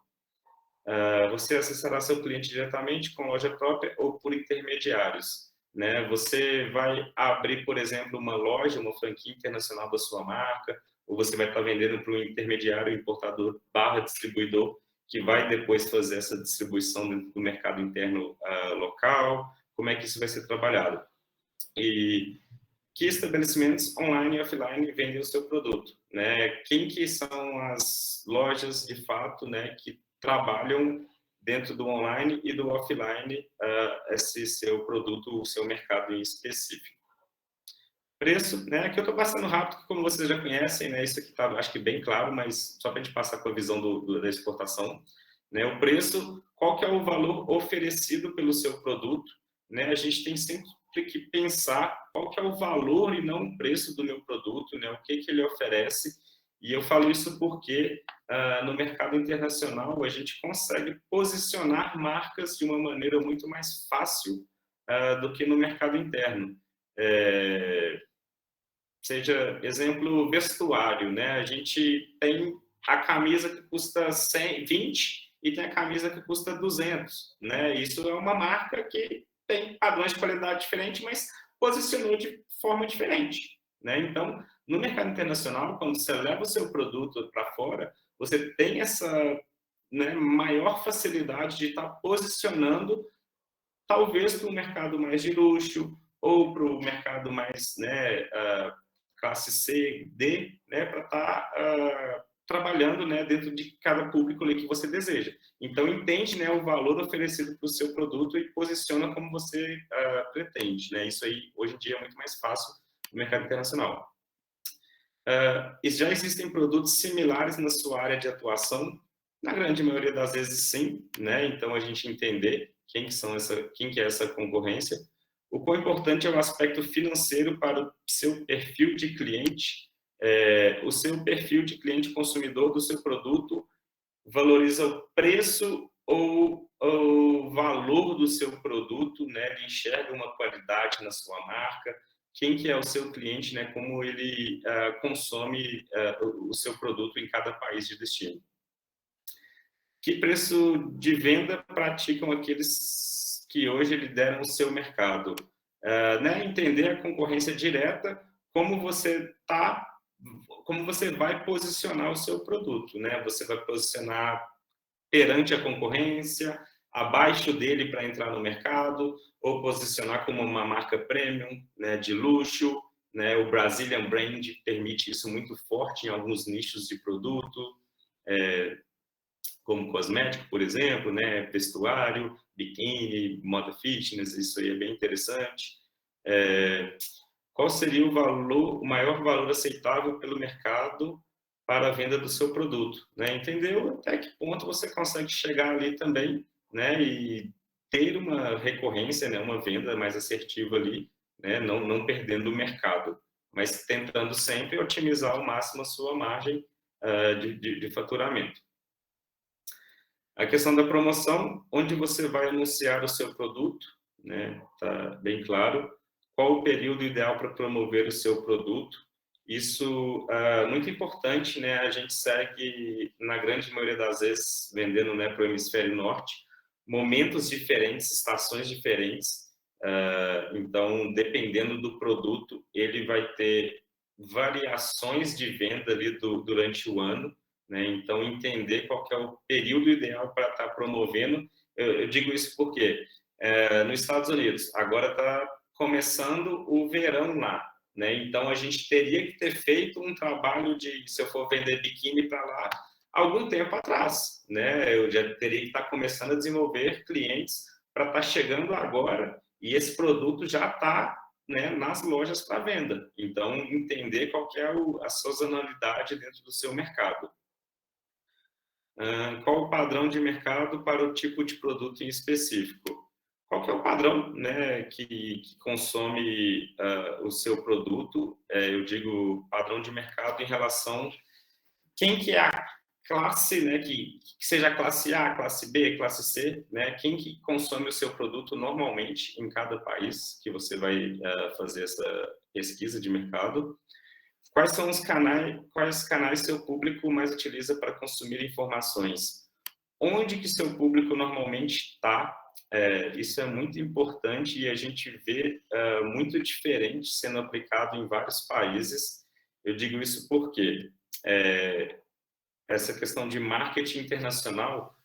A: Você acessará seu cliente diretamente com loja própria ou por intermediários, né? Você vai abrir, por exemplo, uma loja, uma franquia internacional da sua marca, ou você vai estar vendendo para um intermediário, importador / distribuidor, que vai depois fazer essa distribuição dentro do mercado interno local. Como é que isso vai ser trabalhado? E que estabelecimentos online e offline vendem o seu produto, né? Quem que são as lojas, de fato, né, que trabalham dentro do online e do offline esse seu produto, o seu mercado em específico. Preço, né? Aqui eu estou passando rápido, como vocês já conhecem, né? Isso aqui está, acho que bem claro, mas só para a gente passar com a visão da exportação, né? O preço, qual que é o valor oferecido pelo seu produto, né? A gente tem sempre que pensar qual que é o valor e não o preço do meu produto, né? O que ele oferece. E eu falo isso porque no mercado internacional a gente consegue posicionar marcas de uma maneira muito mais fácil do que no mercado interno. Seja, exemplo, vestuário, né? A gente tem a camisa que custa 120 e tem a camisa que custa 200, né? Isso é uma marca que tem padrões de qualidade diferentes, mas posicionou de forma diferente, né? Então, no mercado internacional, quando você leva o seu produto para fora, você tem essa, né, maior facilidade de estar posicionando, talvez para um mercado mais de luxo ou para o mercado mais, né, classe C, D, né, para estar trabalhando, né, dentro de cada público ali que você deseja. Então, entende, né, o valor oferecido para o seu produto e posiciona como você pretende, né? Isso aí, hoje em dia, é muito mais fácil no mercado internacional. E já existem produtos similares na sua área de atuação? Na grande maioria das vezes, sim, né? Então, a gente entender quem que é essa concorrência. O quão importante é o aspecto financeiro para o seu perfil de cliente. O seu perfil de cliente consumidor do seu produto valoriza o preço ou o valor do seu produto, né? Ele enxerga uma qualidade na sua marca. Quem que é o seu cliente, né? Como ele consome o seu produto em cada país de destino. Que preço de venda praticam aqueles que hoje lideram o seu mercado? Né? Entender a concorrência direta, como você vai posicionar o seu produto, né? Você vai posicionar perante a concorrência, abaixo dele para entrar no mercado, ou posicionar como uma marca premium, né, de luxo, né? O Brazilian Brand permite isso muito forte em alguns nichos de produto, como cosmético, por exemplo, né, vestuário, biquíni, moda fitness, isso aí é bem interessante. qual seria o maior valor aceitável pelo mercado para a venda do seu produto, né? Entendeu até que ponto você consegue chegar ali também, né? E ter uma recorrência, né? Uma venda mais assertiva ali, né? Não perdendo o mercado, mas tentando sempre otimizar ao máximo a sua margem de faturamento. A questão da promoção, onde você vai anunciar o seu produto, né? Tá bem claro. Qual o período ideal para promover o seu produto? Isso é muito importante, né? A gente segue, na grande maioria das vezes, vendendo, né, para o hemisfério norte, momentos diferentes, estações diferentes. Então, dependendo do produto, ele vai ter variações de venda ali durante o ano, né? Então, entender qual que é o período ideal para estar promovendo. Eu digo isso porque nos Estados Unidos agora está começando o verão lá, né? Então a gente teria que ter feito um trabalho de, se eu for vender biquíni para lá, algum tempo atrás, né? Eu já teria que estar começando a desenvolver clientes para estar chegando agora e esse produto já está, né, nas lojas para venda. Então entender qual que é a sazonalidade dentro do seu mercado. Qual o padrão de mercado para o tipo de produto em específico? Qual que é o padrão, né, que consome o seu produto? Eu digo padrão de mercado em relação quem que é a classe, né, que seja classe A, classe B, classe C, né, quem que consome o seu produto normalmente em cada país que você vai fazer essa pesquisa de mercado. Quais são os quais canais seu público mais utiliza para consumir informações? Onde que seu público normalmente está? Isso é muito importante e a gente vê muito diferente sendo aplicado em vários países. Eu digo isso porque essa questão de marketing internacional,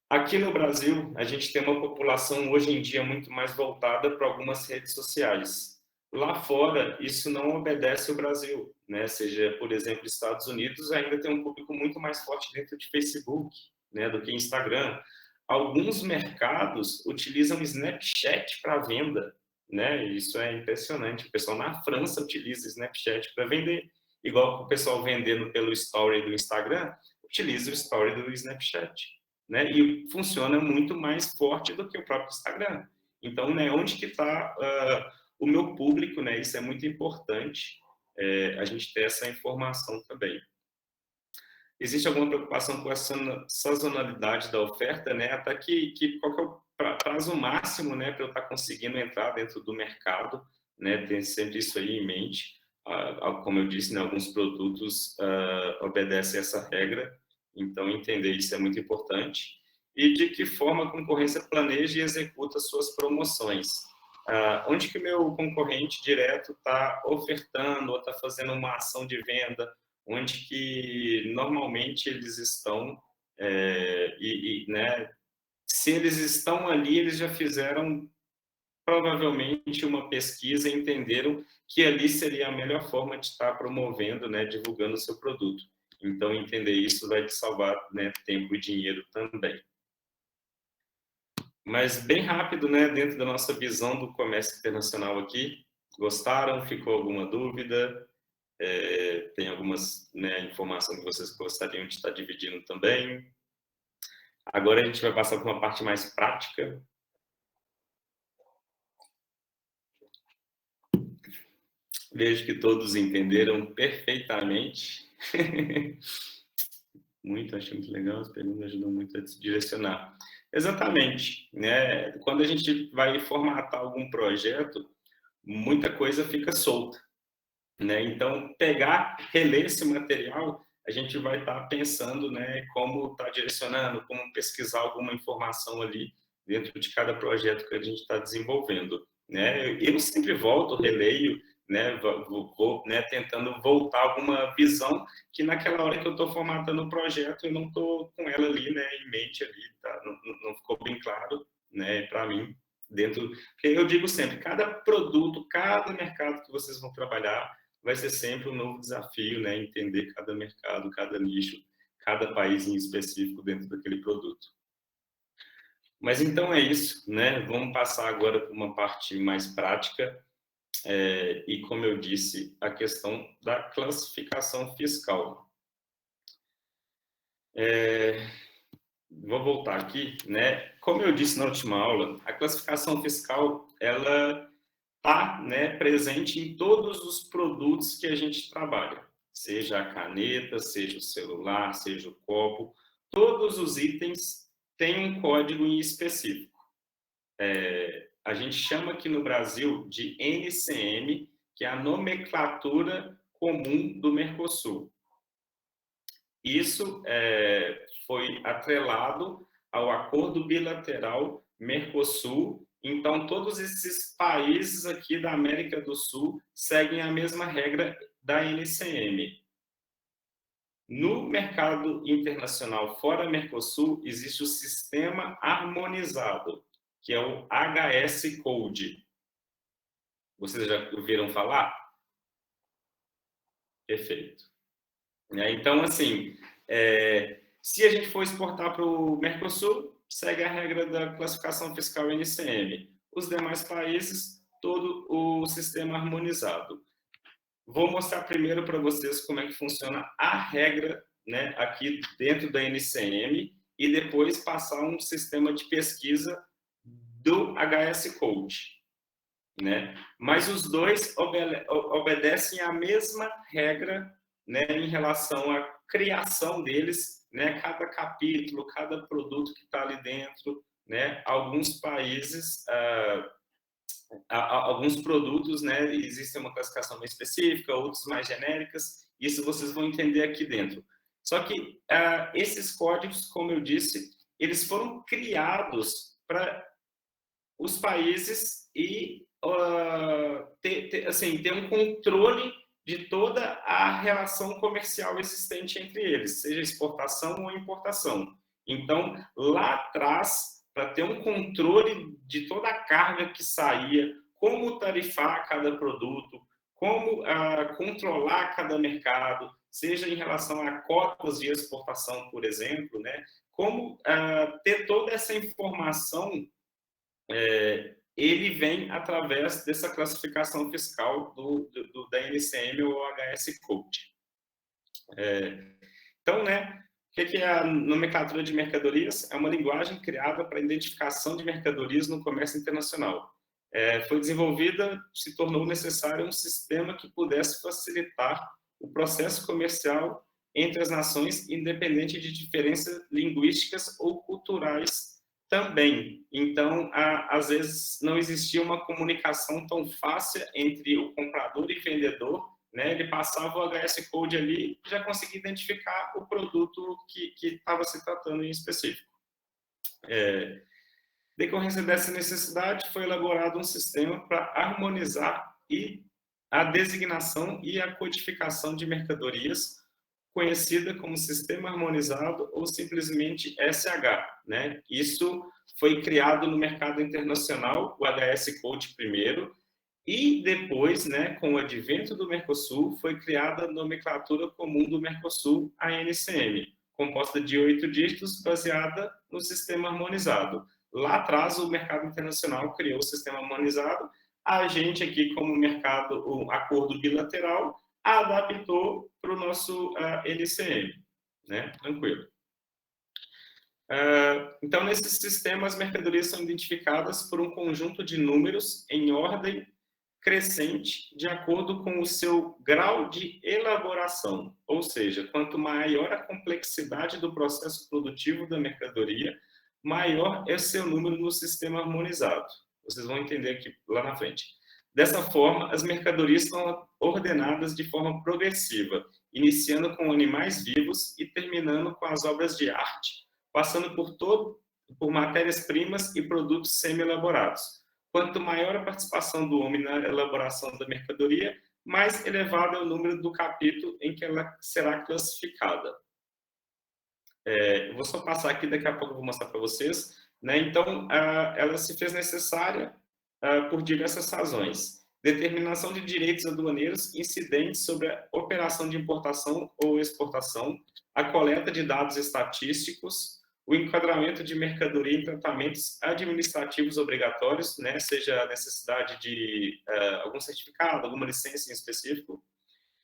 A: aqui no Brasil, a gente tem uma população hoje em dia muito mais voltada para algumas redes sociais. Lá fora, isso não obedece o Brasil, né? Seja, por exemplo, Estados Unidos ainda tem um público muito mais forte dentro de Facebook, né, do que Instagram. Alguns mercados utilizam Snapchat para venda, né? Isso é impressionante. O pessoal na França utiliza Snapchat para vender, igual o pessoal vendendo pelo Story do Instagram, utiliza o Story do Snapchat, né? E funciona muito mais forte do que o próprio Instagram. Então, né, onde que está o meu público, né? Isso é muito importante, a gente ter essa informação também. Existe alguma preocupação com a sazonalidade da oferta, né? Até qual que é o prazo máximo, né, para eu estar conseguindo entrar dentro do mercado, né? Tem sempre isso aí em mente. Como eu disse, né, alguns produtos obedecem essa regra, então entender isso é muito importante. E de que forma a concorrência planeja e executa suas promoções. Onde que o meu concorrente direto está ofertando ou está fazendo uma ação de venda, onde que normalmente eles estão, né, se eles estão ali, eles já fizeram provavelmente uma pesquisa e entenderam que ali seria a melhor forma de estar promovendo, né, divulgando o seu produto. Então, entender isso vai te salvar, né, tempo e dinheiro também. Mas bem rápido, né, dentro da nossa visão do comércio internacional aqui. Gostaram? Ficou alguma dúvida? Tem algumas, né, informações que vocês gostariam de estar dividindo também. Agora a gente vai passar para uma parte mais prática. Vejo que todos entenderam perfeitamente. Achei muito legal, as perguntas ajudam muito a se direcionar. Exatamente, né? Quando a gente vai formatar algum projeto, muita coisa fica solta, né? Então, reler esse material, a gente vai estar pensando, né, como estar direcionando, como pesquisar alguma informação ali dentro de cada projeto que a gente está desenvolvendo, né? Eu sempre volto, releio, né, vou, né, tentando voltar alguma visão que naquela hora que eu estou formatando o projeto eu não estou com ela ali, né, em mente ali, tá? Não ficou bem claro, né, para mim porque eu digo sempre, cada produto, cada mercado que vocês vão trabalhar vai ser sempre um novo desafio, né, entender cada mercado, cada nicho, cada país em específico dentro daquele produto. Mas então é isso, né? Vamos passar agora para uma parte mais prática. E, como eu disse, a questão da classificação fiscal. Vou voltar aqui, né? Como eu disse na última aula, a classificação fiscal, ela está, né, presente em todos os produtos que a gente trabalha, seja a caneta, seja o celular, seja o copo, todos os itens têm um código em específico. A gente chama aqui no Brasil de NCM, que é a nomenclatura comum do Mercosul. Isso foi atrelado ao acordo bilateral Mercosul. Então, todos esses países aqui da América do Sul seguem a mesma regra da NCM. No mercado internacional fora Mercosul, existe o sistema harmonizado, que é o HS Code. Vocês já ouviram falar? Perfeito. Então, assim, se a gente for exportar para o Mercosul, segue a regra da classificação fiscal NCM. Os demais países, todo o sistema harmonizado. Vou mostrar primeiro para vocês como é que funciona a regra, né, aqui dentro da NCM e depois passar um sistema de pesquisa do HS Code, né? Mas os dois obedecem à mesma regra, né, em relação à criação deles, né, cada capítulo, cada produto que está ali dentro, né? Alguns países, alguns produtos, né, existe uma classificação mais específica, outros mais genéricas, isso vocês vão entender aqui dentro. Só que esses códigos, como eu disse, eles foram criados para os países e ter um controle de toda a relação comercial existente entre eles, seja exportação ou importação. Então, lá atrás, para ter um controle de toda a carga que saía, como tarifar cada produto, como controlar cada mercado, seja em relação a cotas de exportação, por exemplo, né? Como ter toda essa informação, ele vem através dessa classificação fiscal da NCM ou HS Code. Então, né, o que é a nomenclatura de mercadorias? É uma linguagem criada para a identificação de mercadorias no comércio internacional. Foi desenvolvida, se tornou necessário um sistema que pudesse facilitar o processo comercial entre as nações, independente de diferenças linguísticas ou culturais também. Então, às vezes, não existia uma comunicação tão fácil entre o comprador e vendedor, né? Ele passava o HS Code ali e já conseguia identificar o produto que estava se tratando em específico. Decorrência dessa necessidade, foi elaborado um sistema para harmonizar a designação e a codificação de mercadorias, conhecida como Sistema Harmonizado ou simplesmente SH, né? Isso foi criado no mercado internacional, o HS Code primeiro, e depois, né, com o advento do Mercosul, foi criada a nomenclatura comum do Mercosul, a NCM, composta de 8 dígitos, baseada no Sistema Harmonizado. Lá atrás, o mercado internacional criou o Sistema Harmonizado, a gente aqui, como mercado, o acordo bilateral, adaptou para o nosso NCM, né? Tranquilo. Então, nesse sistema, as mercadorias são identificadas por um conjunto de números em ordem crescente, de acordo com o seu grau de elaboração. Ou seja, quanto maior a complexidade do processo produtivo da mercadoria, maior é o seu número no sistema harmonizado. Vocês vão entender aqui lá na frente. Dessa forma, as mercadorias são ordenadas de forma progressiva, iniciando com animais vivos e terminando com as obras de arte, passando por matérias-primas e produtos semi-elaborados. Quanto maior a participação do homem na elaboração da mercadoria, mais elevado é o número do capítulo em que ela será classificada. Eu vou só passar aqui, daqui a pouco eu vou mostrar para vocês, né? Então, ela se fez necessária por diversas razões. Determinação de direitos aduaneiros incidentes sobre a operação de importação ou exportação, a coleta de dados estatísticos, o enquadramento de mercadoria em tratamentos administrativos obrigatórios, né, seja a necessidade de algum certificado, alguma licença em específico,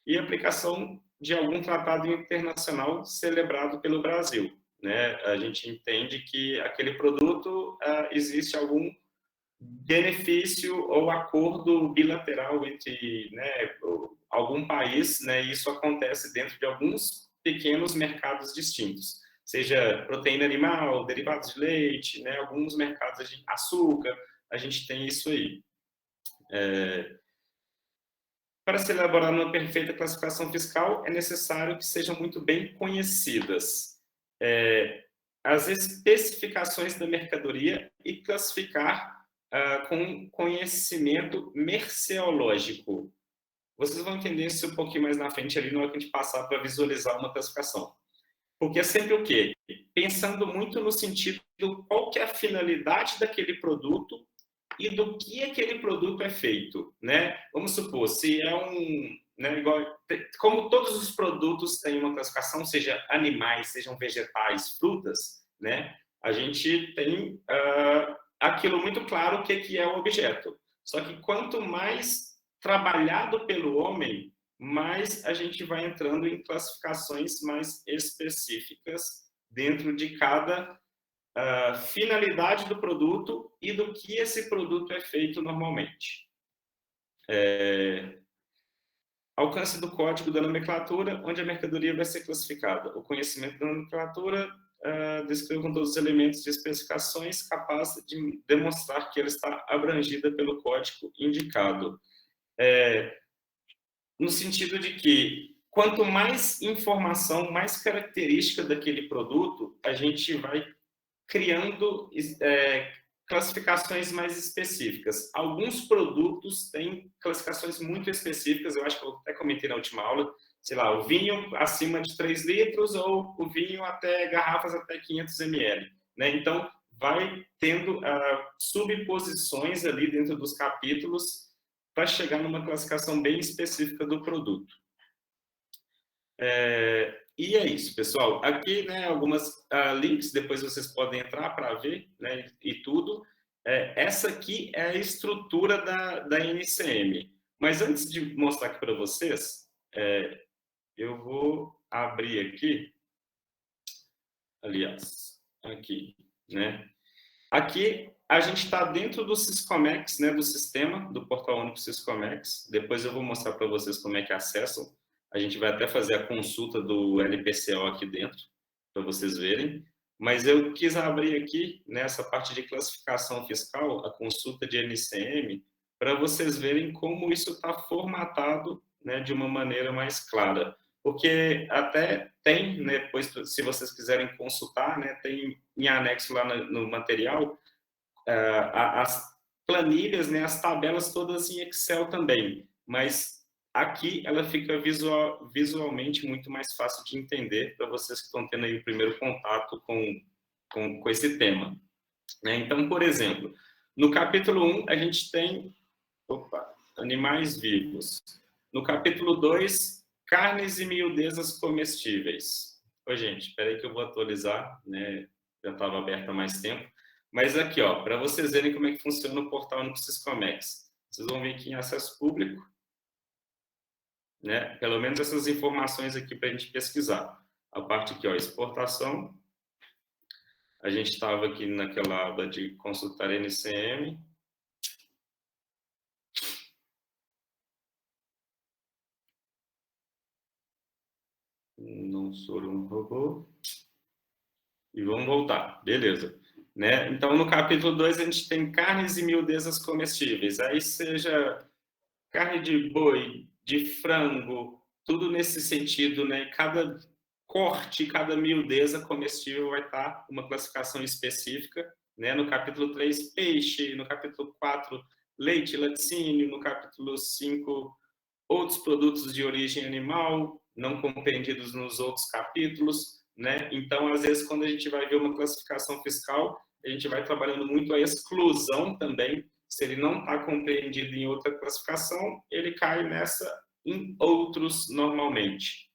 A: e aplicação de algum tratado internacional celebrado pelo Brasil, né? A gente entende que aquele produto existe algum benefício ou acordo bilateral entre, né, algum país, né? E isso acontece dentro de alguns pequenos mercados distintos, seja proteína animal, derivados de leite, né? Alguns mercados de açúcar, a gente tem isso aí. Para se elaborar uma perfeita classificação fiscal, é necessário que sejam muito bem conhecidas as especificações da mercadoria e classificar com conhecimento merceológico. Vocês vão entender isso um pouquinho mais na frente, ali, na hora que a gente passar para visualizar uma classificação. Porque é sempre o quê? Pensando muito no sentido de qual que é a finalidade daquele produto e do que aquele produto é feito, né? Vamos supor, se é né, como todos os produtos têm uma classificação, seja animais, sejam vegetais, frutas, né? A gente tem aquilo muito claro o que é o objeto. Só que quanto mais trabalhado pelo homem, mais a gente vai entrando em classificações mais específicas dentro de cada finalidade do produto e do que esse produto é feito normalmente. Alcance do código da nomenclatura, onde a mercadoria vai ser classificada. O conhecimento da nomenclatura descreve com todos os elementos de especificações capazes de demonstrar que ela está abrangida pelo código indicado. No sentido de que, quanto mais informação, mais característica daquele produto, a gente vai criando classificações mais específicas. Alguns produtos têm classificações muito específicas, eu acho que eu até comentei na última aula, sei lá, o vinho acima de 3 litros ou o vinho até garrafas até 500 ml. Né? Então, vai tendo subposições ali dentro dos capítulos para chegar numa classificação bem específica do produto. E é isso, pessoal. Aqui, né, algumas links, depois vocês podem entrar para ver, né, e tudo. Essa aqui é a estrutura da NCM. Mas antes de mostrar aqui para vocês, eu vou abrir aqui, aliás, aqui, né? Aqui a gente está dentro do Syscomex, né, do sistema, do Portal Único Syscomex. Depois eu vou mostrar para vocês como é que acessam. A gente vai até fazer a consulta do LPCO aqui dentro, para vocês verem. Mas eu quis abrir aqui, nessa parte de classificação fiscal, a consulta de NCM, para vocês verem como isso está formatado, né, de uma maneira mais clara. Porque até tem, né, depois, se vocês quiserem consultar, né, tem em anexo lá no material, as planilhas, né, as tabelas todas em Excel também. Mas aqui ela fica visualmente muito mais fácil de entender para vocês que estão tendo aí o primeiro contato com esse tema. Né? Então, por exemplo, no capítulo 1, a gente tem animais vivos. No capítulo 2, carnes e miudezas comestíveis. Oi, gente, espera aí que eu vou atualizar, né? Já estava aberto há mais tempo. Mas aqui, ó, para vocês verem como é que funciona o portal no Syscomex. Vocês vão vir aqui em acesso público, né? Pelo menos essas informações aqui para a gente pesquisar. A parte aqui, ó, exportação. A gente estava aqui naquela aba de consultar NCM. Não sou um robô. E vamos voltar, beleza. Né? Então, no capítulo 2, a gente tem carnes e miudezas comestíveis. Aí seja carne de boi, de frango, tudo nesse sentido, né? Cada corte, cada miudeza comestível vai estar uma classificação específica. Né? No capítulo 3, peixe. No capítulo 4, leite, laticínio. No capítulo 5, outros produtos de origem animal, não compreendidos nos outros capítulos, né? Então, às vezes, quando a gente vai ver uma classificação fiscal, a gente vai trabalhando muito a exclusão também. Se ele não está compreendido em outra classificação, ele cai nessa em outros normalmente.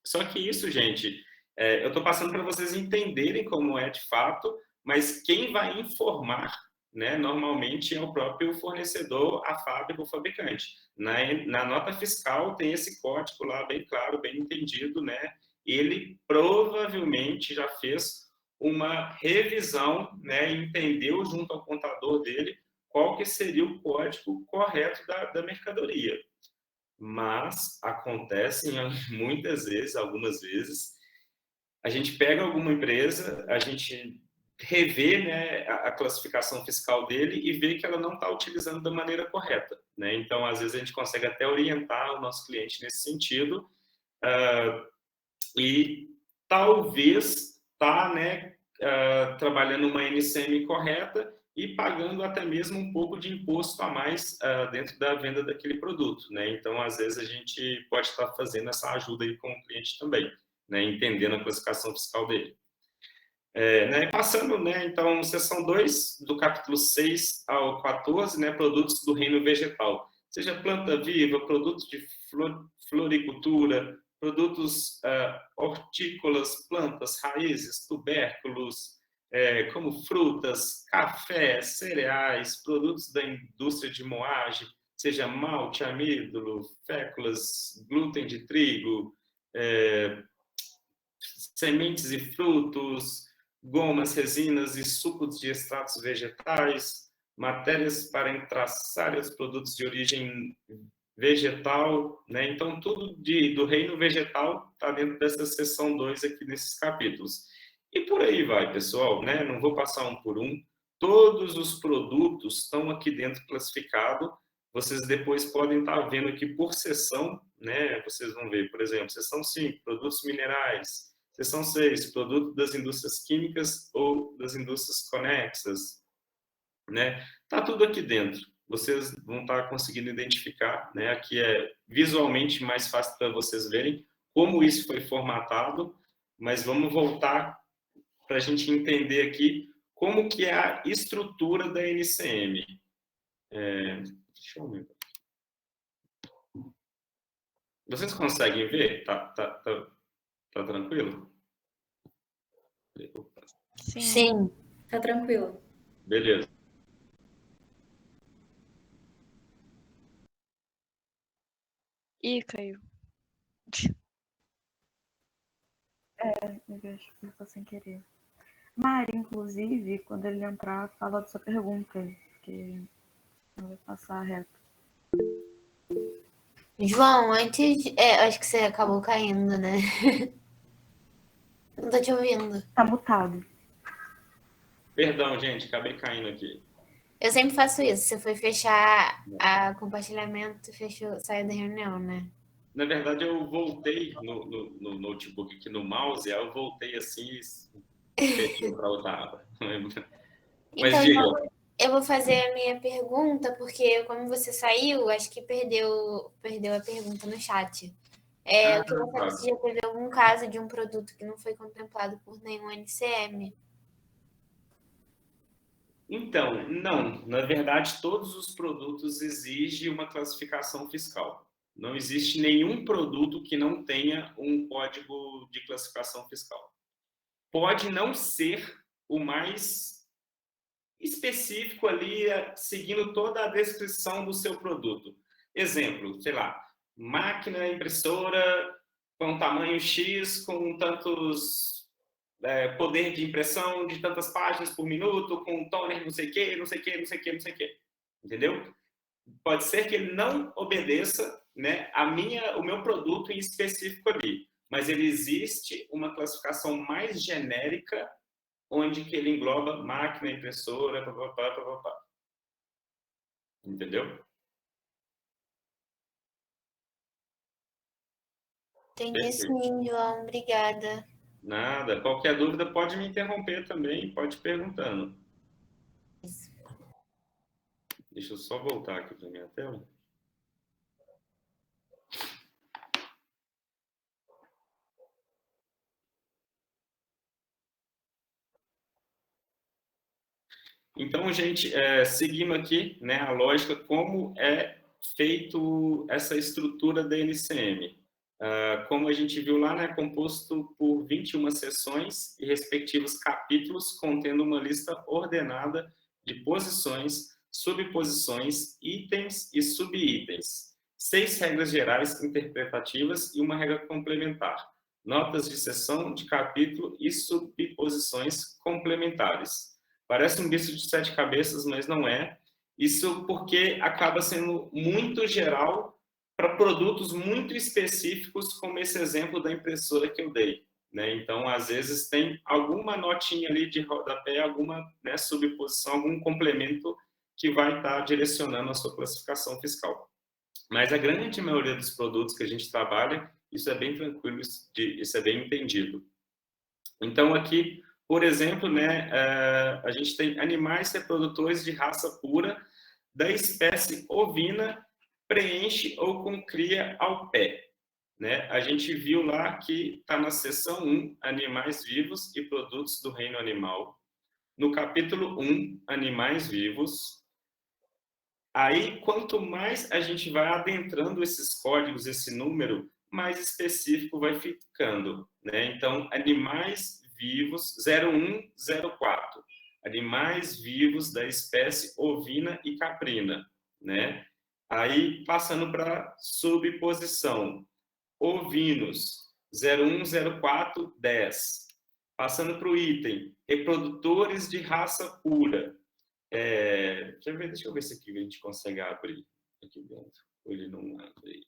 A: Só que isso, gente, Eu estou passando para vocês entenderem como é de fato, mas quem vai informar, né, normalmente é o próprio fornecedor, a fábrica, o fabricante. Na nota fiscal tem esse código lá bem claro, bem entendido, né? Ele provavelmente já fez uma revisão, né, e entendeu junto ao contador dele qual que seria o código correto da mercadoria. Mas acontecem muitas vezes, algumas vezes, a gente pega alguma empresa, a gente revê, né, a classificação fiscal dele e vê que ela não está utilizando da maneira correta, né? Então, às vezes, a gente consegue até orientar o nosso cliente nesse sentido, e talvez tá, né, trabalhando uma NCM correta e pagando até mesmo um pouco de imposto a mais dentro da venda daquele produto, né? Então, às vezes, a gente pode estar fazendo essa ajuda aí com o cliente também, né, entendendo a classificação fiscal dele. Né, passando, né, então, seção 2, do capítulo 6 ao 14, né, produtos do reino vegetal. Seja planta viva, produtos de floricultura, produtos hortícolas, plantas, raízes, tubérculos, como frutas, café, cereais, produtos da indústria de moagem, seja malte, amido, féculas, glúten de trigo, sementes e frutos, gomas, resinas e sucos de extratos vegetais, matérias para entraçar os produtos de origem vegetal, né? Então, tudo do reino vegetal está dentro dessa seção 2 aqui nesses capítulos. E por aí vai, pessoal, né? Não vou passar um por um. Todos os produtos estão aqui dentro classificados. Vocês depois podem estar vendo aqui por seção, né? Vocês vão ver, por exemplo, seção 5, produtos minerais. Seção 6, produto das indústrias químicas ou das indústrias conexas, né? Tá tudo aqui dentro. Vocês vão estar conseguindo identificar, né? Aqui é visualmente mais fácil para vocês verem como isso foi formatado, mas vamos voltar para a gente entender aqui como que é a estrutura da NCM. Deixa eu ver. Vocês conseguem ver? Tá tranquilo?
B: Sim, tá tranquilo.
A: Beleza.
C: Ih, caiu.
D: Eu acho que ficou sem querer. Mari, inclusive, quando ele entrar, fala da sua pergunta, porque não vai passar reto.
E: João, antes. Acho que você acabou caindo, né? Não tô te ouvindo.
D: Tá mutado.
A: Perdão, gente, acabei caindo aqui.
E: Eu sempre faço isso. Você foi fechar a compartilhamento, saiu da reunião, né?
A: Na verdade, eu voltei no notebook aqui no mouse, aí eu voltei assim e fechei para outra aba. Mas
E: Então,
A: diga.
E: eu vou fazer a minha pergunta, porque como você saiu, acho que perdeu a pergunta no chat. Eu queria saber se já teve algum caso de um produto que não foi contemplado por nenhum NCM.
A: Então, não. Na verdade, todos os produtos exigem uma classificação fiscal. Não existe nenhum produto que não tenha um código de classificação fiscal. Pode não ser o mais específico ali, seguindo toda a descrição do seu produto. Exemplo, sei lá, máquina impressora com tamanho X, com tantos poder de impressão de tantas páginas por minuto, com toner não sei o quê, não sei o quê, não sei o quê, não sei o quê. Entendeu? Pode ser que ele não obedeça, né, o meu produto em específico ali, mas ele existe uma classificação mais genérica onde que ele engloba máquina, impressora, papapá. Entendeu?
E: Entendi sim, João. Obrigada.
A: Nada. Qualquer dúvida pode me interromper também, pode ir perguntando. Deixa eu só voltar aqui para minha tela. Então, gente, seguindo aqui, né, a lógica, como é feito essa estrutura da NCM. como a gente viu lá, né, composto por 21 seções e respectivos capítulos, contendo uma lista ordenada de posições, subposições, itens e subitens, 6 regras gerais interpretativas e uma regra complementar, notas de seção, de capítulo e subposições complementares. Parece um bicho de 7 cabeças, mas não é. Isso porque acaba sendo muito geral para produtos muito específicos, como esse exemplo da impressora que eu dei, né? Então, às vezes, tem alguma notinha ali de rodapé, alguma, né, subposição, algum complemento que vai estar direcionando a sua classificação fiscal. Mas a grande maioria dos produtos que a gente trabalha, isso é bem tranquilo, isso é bem entendido. Então, aqui, por exemplo, né, a gente tem animais reprodutores de raça pura da espécie ovina, preenche ou com cria ao pé, né? A gente viu lá que está na seção 1, animais vivos e produtos do reino animal. No capítulo 1, animais vivos. Aí, quanto mais a gente vai adentrando esses códigos, esse número, mais específico vai ficando, né? Então, animais vivos 0104. Animais vivos da espécie ovina e caprina, né? Aí, passando para subposição, ovinos, 010410. Passando para o item, reprodutores de raça pura. Deixa eu ver se aqui a gente consegue abrir aqui dentro. Ele não abre.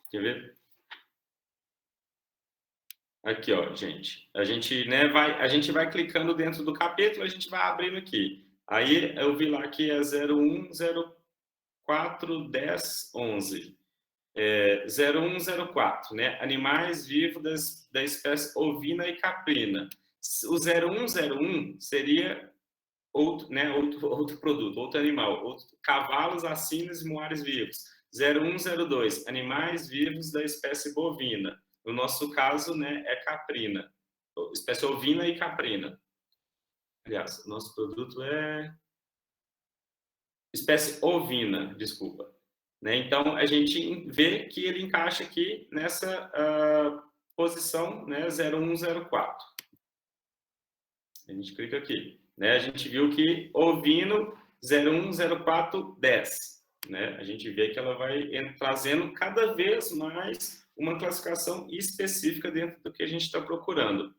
A: Quer ver? Aqui, ó, gente. A gente, né, a gente vai clicando dentro do capítulo, a gente vai abrindo aqui. Aí eu vi lá que é 01041011. 0104, né? Animais vivos da espécie ovina e caprina. O 0101 seria outro, né, outro produto, outro animal, cavalos, assinos e moares vivos. 0102, animais vivos da espécie bovina. No nosso caso, né, é caprina, espécie ovina e caprina. Aliás, nosso produto é espécie ovina, desculpa. Né? Então, a gente vê que ele encaixa aqui nessa posição, né, 0104. A gente clica aqui. Né? A gente viu que ovino 010410. Né? A gente vê que ela vai trazendo cada vez mais uma classificação específica dentro do que a gente está procurando.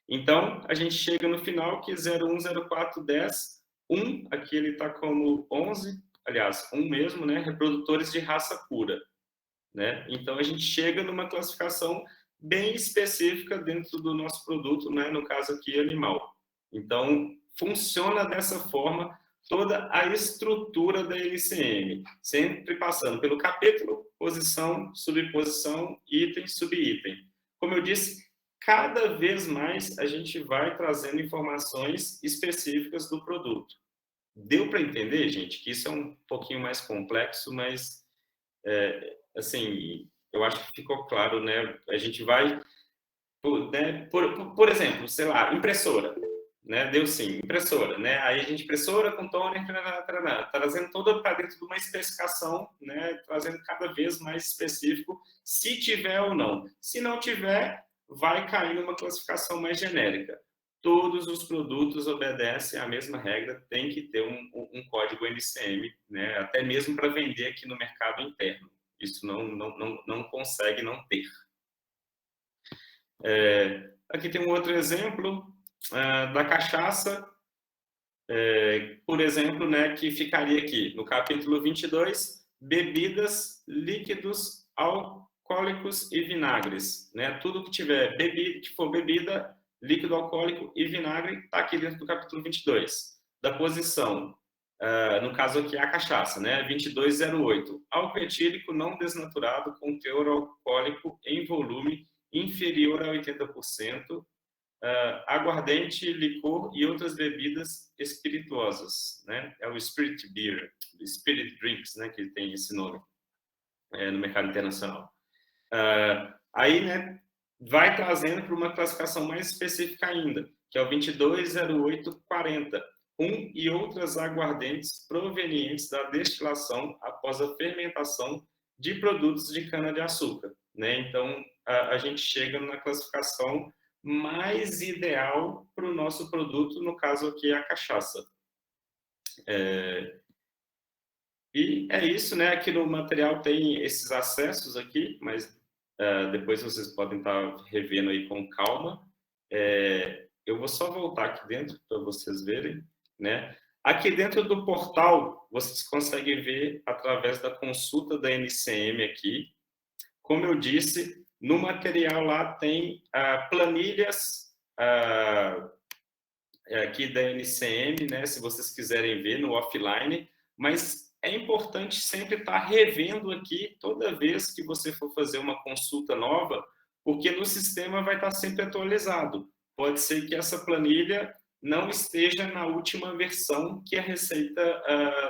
A: Então, a gente chega no final que 010410, 1, aqui ele está como 11, aliás, 1 mesmo, né? Reprodutores de raça pura. Né? Então, a gente chega numa classificação bem específica dentro do nosso produto, né? No caso aqui, animal. Então, funciona dessa forma toda a estrutura da LCM, sempre passando pelo capítulo, posição, subposição, item, subitem. Como eu disse, cada vez mais a gente vai trazendo informações específicas do produto. Deu para entender, gente, que isso é um pouquinho mais complexo, mas, assim, eu acho que ficou claro, né? A gente vai, né? Por exemplo, sei lá, impressora. Né? Deu sim, impressora, né? Aí a gente impressora com toner, trazendo toda para dentro de uma especificação, né? Trazendo cada vez mais específico, se tiver ou não. Se não tiver, vai cair numa classificação mais genérica. Todos os produtos obedecem à mesma regra, tem que ter um código NCM, né? Até mesmo para vender aqui no mercado interno. Isso não consegue não ter. Aqui tem um outro exemplo da cachaça, por exemplo, né, que ficaria aqui no capítulo 22, bebidas, líquidos, alcoólicos e vinagres, né? Tudo que tiver que for bebida, líquido alcoólico e vinagre está aqui dentro do capítulo 22. Da posição, no caso aqui a cachaça, né? 2208, álcool etílico não desnaturado com teor alcoólico em volume inferior a 80%, aguardente, licor e outras bebidas espirituosas, né? É o spirit beer, spirit drinks, né? Que tem esse nome no mercado internacional. Aí, né? Vai trazendo para uma classificação mais específica ainda, que é o 220840, rum e outras aguardentes provenientes da destilação após a fermentação de produtos de cana-de-açúcar, né? Então, a gente chega na classificação mais ideal para o nosso produto, no caso aqui a cachaça. E é isso, né? Aqui no material tem esses acessos aqui, mas depois vocês podem estar revendo aí com calma. Eu vou só voltar aqui dentro para vocês verem, né? Aqui dentro do portal, vocês conseguem ver através da consulta da NCM aqui. Como eu disse, no material lá tem planilhas aqui da NCM, né? Se vocês quiserem ver no offline, mas é importante sempre estar revendo aqui toda vez que você for fazer uma consulta nova, porque no sistema vai estar sempre atualizado. Pode ser que essa planilha não esteja na última versão que a Receita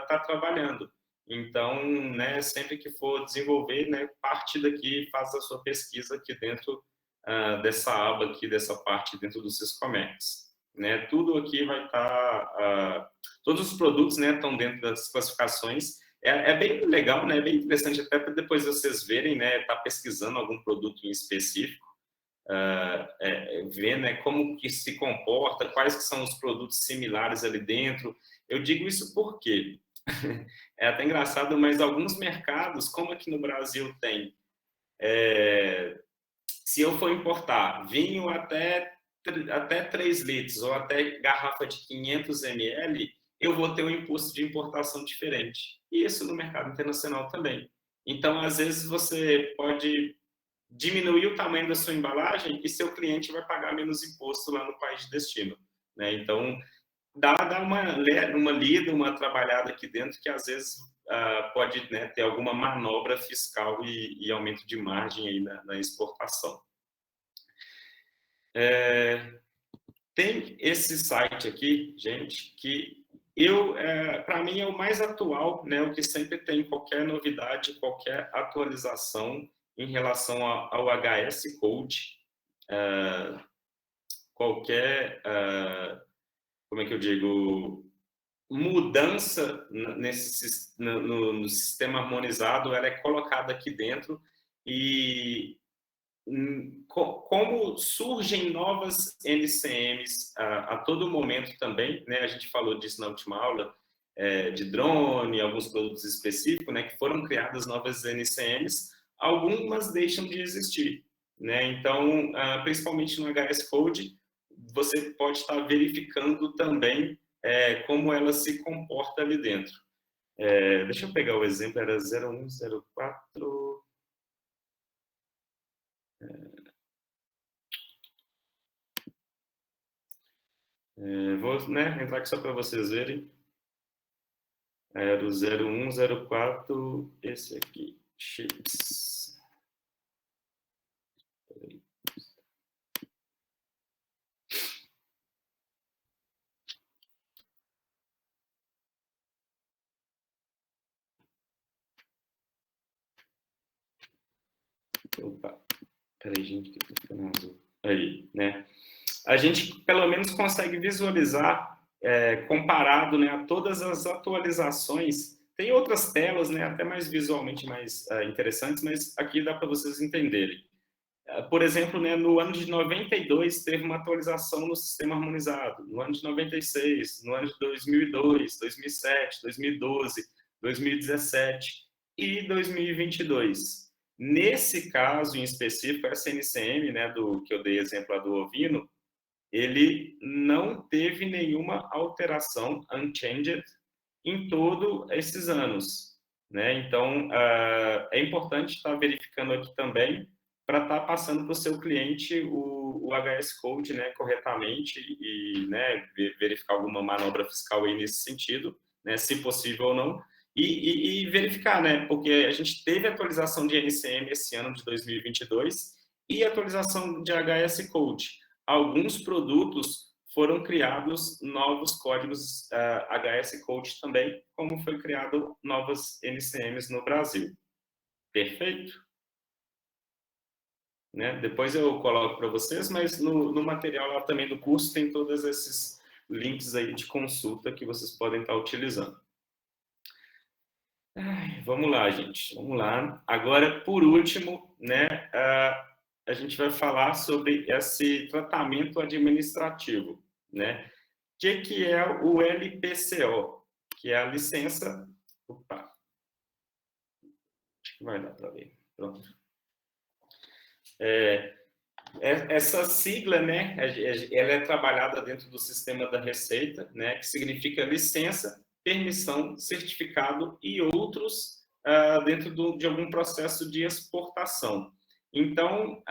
A: está trabalhando. Então, né, sempre que for desenvolver, né, parte daqui, faz a sua pesquisa aqui dentro dessa aba aqui, dessa parte dentro do Syscomex. Né? Tudo aqui vai estar... todos os produtos, né, estão dentro das classificações. É bem legal, né, bem interessante, até para depois vocês verem, né, tá pesquisando algum produto em específico, ver, né, como que se comporta, quais que são os produtos similares ali dentro. Eu digo isso porque é até engraçado, mas alguns mercados, como aqui no Brasil tem, se eu for importar vinho até 3 litros ou até garrafa de 500 ml, eu vou ter um imposto de importação diferente. E isso no mercado internacional também. Então, às vezes, você pode diminuir o tamanho da sua embalagem e seu cliente vai pagar menos imposto lá no país de destino. Né? Então, dá uma lida, uma trabalhada aqui dentro que, às vezes, pode, né, ter alguma manobra fiscal e aumento de margem aí na exportação. Tem esse site aqui, gente, que para mim é o mais atual, né, o que sempre tem qualquer novidade, qualquer atualização em relação ao HS Code, qualquer, como é que eu digo, mudança no sistema harmonizado, ela é colocada aqui dentro e como surgem novas NCMs a todo momento também, né? A gente falou disso na última aula, de drone, alguns produtos específicos, né? Que foram criadas novas NCMs, algumas deixam de existir, né? Então, principalmente no HS Code, você pode estar verificando também como ela se comporta ali dentro. Deixa eu pegar o exemplo, era 0104... vou, né, entrar aqui só para vocês verem. Era o 0104, esse aqui, chips. Opa, peraí, gente, que eu tô ficando azul. Aí, né? A gente, pelo menos, consegue visualizar, comparado, né, a todas as atualizações. Tem outras telas, né, até mais visualmente mais interessantes, mas aqui dá para vocês entenderem. Por exemplo, né, no ano de 92, teve uma atualização no sistema harmonizado. No ano de 96, no ano de 2002, 2007, 2012, 2017 e 2022. Nesse caso em específico, essa NCM, né, que eu dei exemplo lá do ovino, ele não teve nenhuma alteração unchanged em todos esses anos, né? Então, é importante estar verificando aqui também para estar passando para o seu cliente o HS Code, né, corretamente e, né, verificar alguma manobra fiscal aí nesse sentido, né, se possível ou não, e verificar, né, porque a gente teve atualização de NCM esse ano de 2022 e atualização de HS Code. Alguns produtos foram criados novos códigos HS Code também, como foi criado novas NCMs no Brasil. Perfeito? Né? Depois eu coloco para vocês, mas no material lá também do curso tem todos esses links aí de consulta que vocês podem estar utilizando. Vamos lá, gente, vamos lá. Agora, por último, né, a gente vai falar sobre esse tratamento administrativo, né? O que é o LPCO, que é a licença... Opa! Acho que vai dar para ver. Pronto. Essa sigla, né, ela é trabalhada dentro do sistema da Receita, né, que significa licença, permissão, certificado e outros dentro de algum processo de exportação. Então,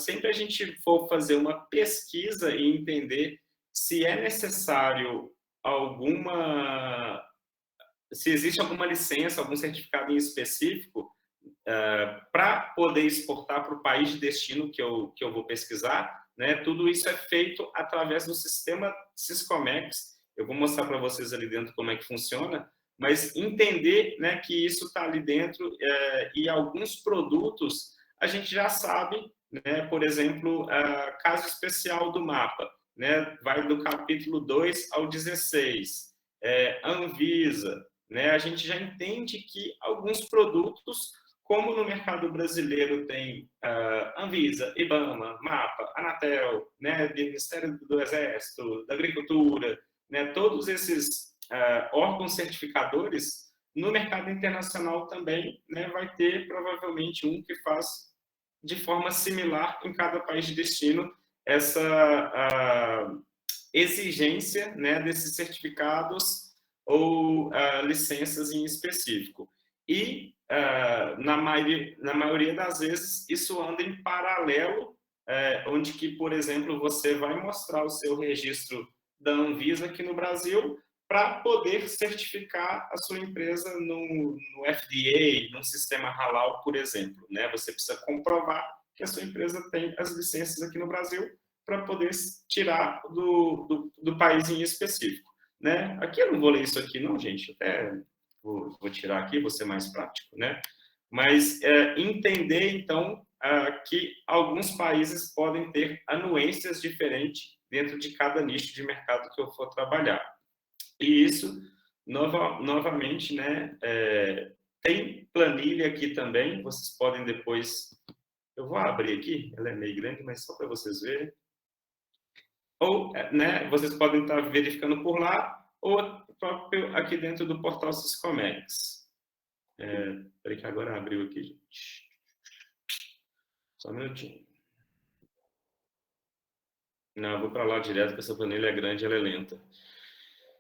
A: sempre a gente for fazer uma pesquisa e entender se é necessário se existe alguma licença, algum certificado em específico para poder exportar para o país de destino que eu vou pesquisar, né? Tudo isso é feito através do sistema Syscomex. Eu vou mostrar para vocês ali dentro como é que funciona, mas entender, né, que isso está ali dentro e alguns produtos a gente já sabe, né? Por exemplo, caso especial do mapa, né? Vai do capítulo 2 ao 16, Anvisa, né? A gente já entende que alguns produtos, como no mercado brasileiro tem Anvisa, IBAMA, MAPA, Anatel, né, Ministério do Exército, da Agricultura, né, todos esses órgãos certificadores, no mercado internacional também, né, vai ter provavelmente um que faz de forma similar em cada país de destino essa exigência, né, desses certificados ou licenças em específico. E, na maioria das vezes, isso anda em paralelo, onde que, por exemplo, você vai mostrar o seu registro da Anvisa aqui no Brasil para poder certificar a sua empresa no FDA, no sistema Halal, por exemplo, né? Você precisa comprovar que a sua empresa tem as licenças aqui no Brasil para poder tirar do país em específico, né? Aqui eu não vou ler isso aqui não, gente, até vou tirar aqui, vou ser mais prático, né? Mas entender, então, que alguns países podem ter anuências diferentes dentro de cada nicho de mercado que eu for trabalhar. E isso, novamente, né, tem planilha aqui também, vocês podem depois... Eu vou abrir aqui, ela é meio grande, mas só para vocês verem. Ou, né, vocês podem estar verificando por lá, ou próprio aqui dentro do portal Syscomex. Espera que agora abriu aqui, gente. Só um minutinho. Não, eu vou para lá direto, porque essa planilha é grande, ela é lenta.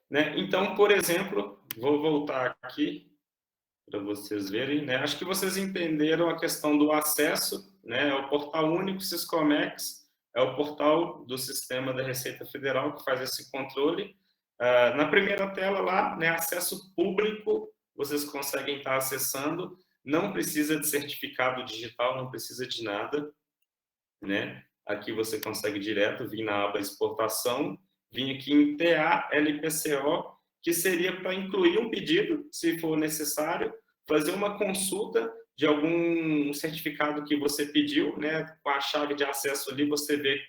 A: Né? Então, por exemplo, vou voltar aqui para vocês verem, né? Acho que vocês entenderam a questão do acesso, né? É o portal único Syscomex, é o portal do sistema da Receita Federal que faz esse controle. Na primeira tela lá, né, acesso público, vocês conseguem estar acessando, não precisa de certificado digital, não precisa de nada, né? Aqui você consegue direto vir na aba exportação, vir aqui em TA LPCO, que seria para incluir um pedido, se for necessário, fazer uma consulta de algum certificado que você pediu, né? Com a chave de acesso ali, você vê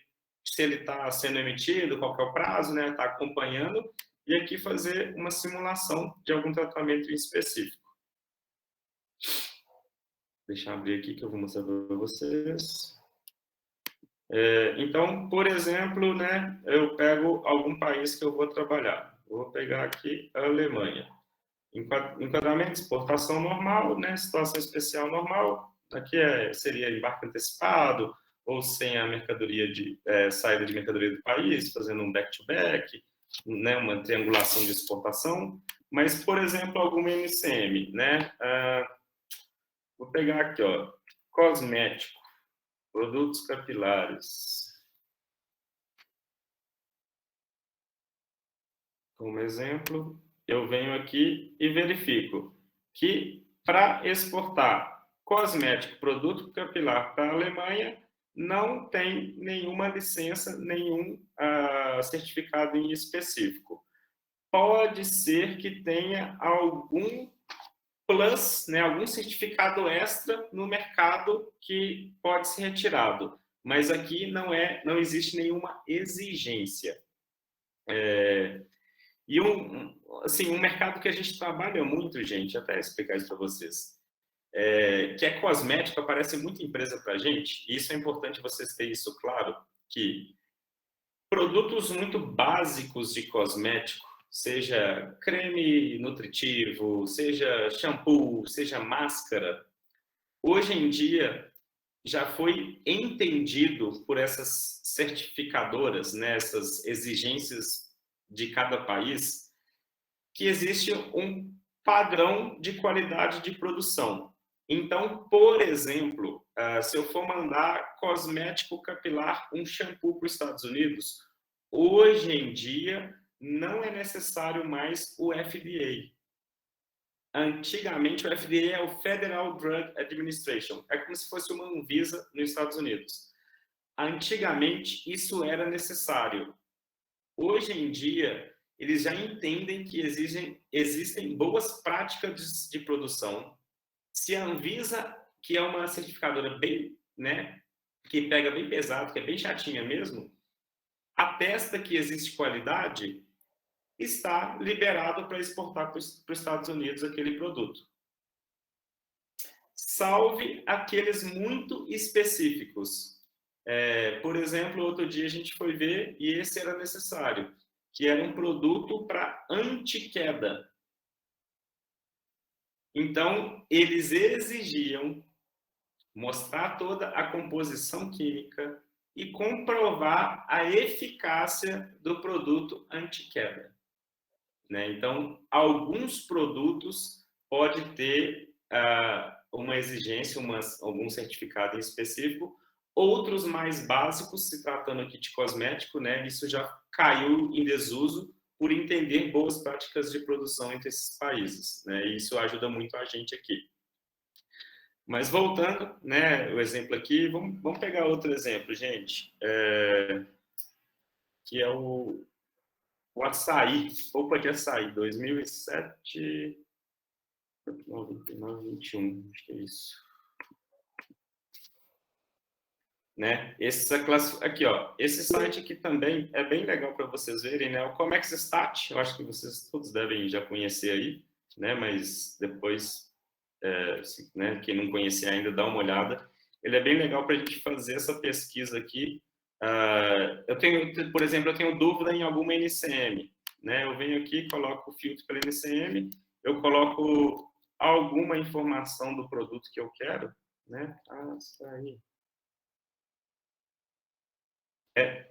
A: se ele está sendo emitido, qual que é o prazo, né? Está acompanhando, e aqui fazer uma simulação de algum tratamento em específico. Deixa eu abrir aqui que eu vou mostrar para vocês. Então, por exemplo, né, eu pego algum país que eu vou trabalhar. Vou pegar aqui a Alemanha. Enquadramento, exportação normal, né, situação especial normal. Aqui seria embarque antecipado ou sem a mercadoria saída de mercadoria do país, fazendo um back-to-back, né, uma triangulação de exportação. Mas, por exemplo, alguma MCM, né? Vou pegar aqui, ó, cosmético. Produtos capilares. Como exemplo, eu venho aqui e verifico que para exportar cosmético, produto capilar para a Alemanha, não tem nenhuma licença, nenhum certificado em específico. Pode ser que tenha algum plus, né, algum certificado extra no mercado que pode ser retirado, mas aqui não existe nenhuma exigência. E assim, um mercado que a gente trabalha muito, gente, até explicar isso para vocês, que é cosmético, aparece muita empresa para a gente, e isso é importante vocês terem isso claro, que produtos muito básicos de cosmético, seja creme nutritivo, seja shampoo, seja máscara, hoje em dia já foi entendido por essas certificadoras, né, essas exigências de cada país, que existe um padrão de qualidade de produção. Então, por exemplo, se eu for mandar cosmético capilar, um shampoo para os Estados Unidos, hoje em dia não é necessário mais o FDA. Antigamente, o FDA é o Federal Drug Administration. É como se fosse uma Anvisa nos Estados Unidos. Antigamente, isso era necessário. Hoje em dia, eles já entendem que existem boas práticas de produção. Se a Anvisa, que é uma certificadora bem, né, que pega bem pesado, que é bem chatinha mesmo, atesta que existe qualidade, está liberado para exportar para os Estados Unidos aquele produto. Salve aqueles muito específicos. Por exemplo, outro dia a gente foi ver, e esse era necessário, que era um produto para anti-queda. Então, eles exigiam mostrar toda a composição química e comprovar a eficácia do produto anti-queda. Né? Então, alguns produtos podem ter uma exigência, algum certificado em específico, outros mais básicos, se tratando aqui de cosmético, né? Isso já caiu em desuso por entender boas práticas de produção entre esses países, né? E isso ajuda muito a gente aqui. Mas voltando, né, o exemplo aqui, vamos pegar outro exemplo, gente, que é o açaí, polpa de açaí, 2007, 99, 21, acho que é isso. Né? Aqui, ó, esse site aqui também é bem legal para vocês verem, né? O Comexstat, eu acho que vocês todos devem já conhecer aí, né? Mas depois, né, quem não conhecer ainda, dá uma olhada. Ele é bem legal para a gente fazer essa pesquisa aqui. Por exemplo, eu tenho dúvida em alguma NCM, né? Eu venho aqui, coloco o filtro pela NCM, eu coloco alguma informação do produto que eu quero, né? Açaí.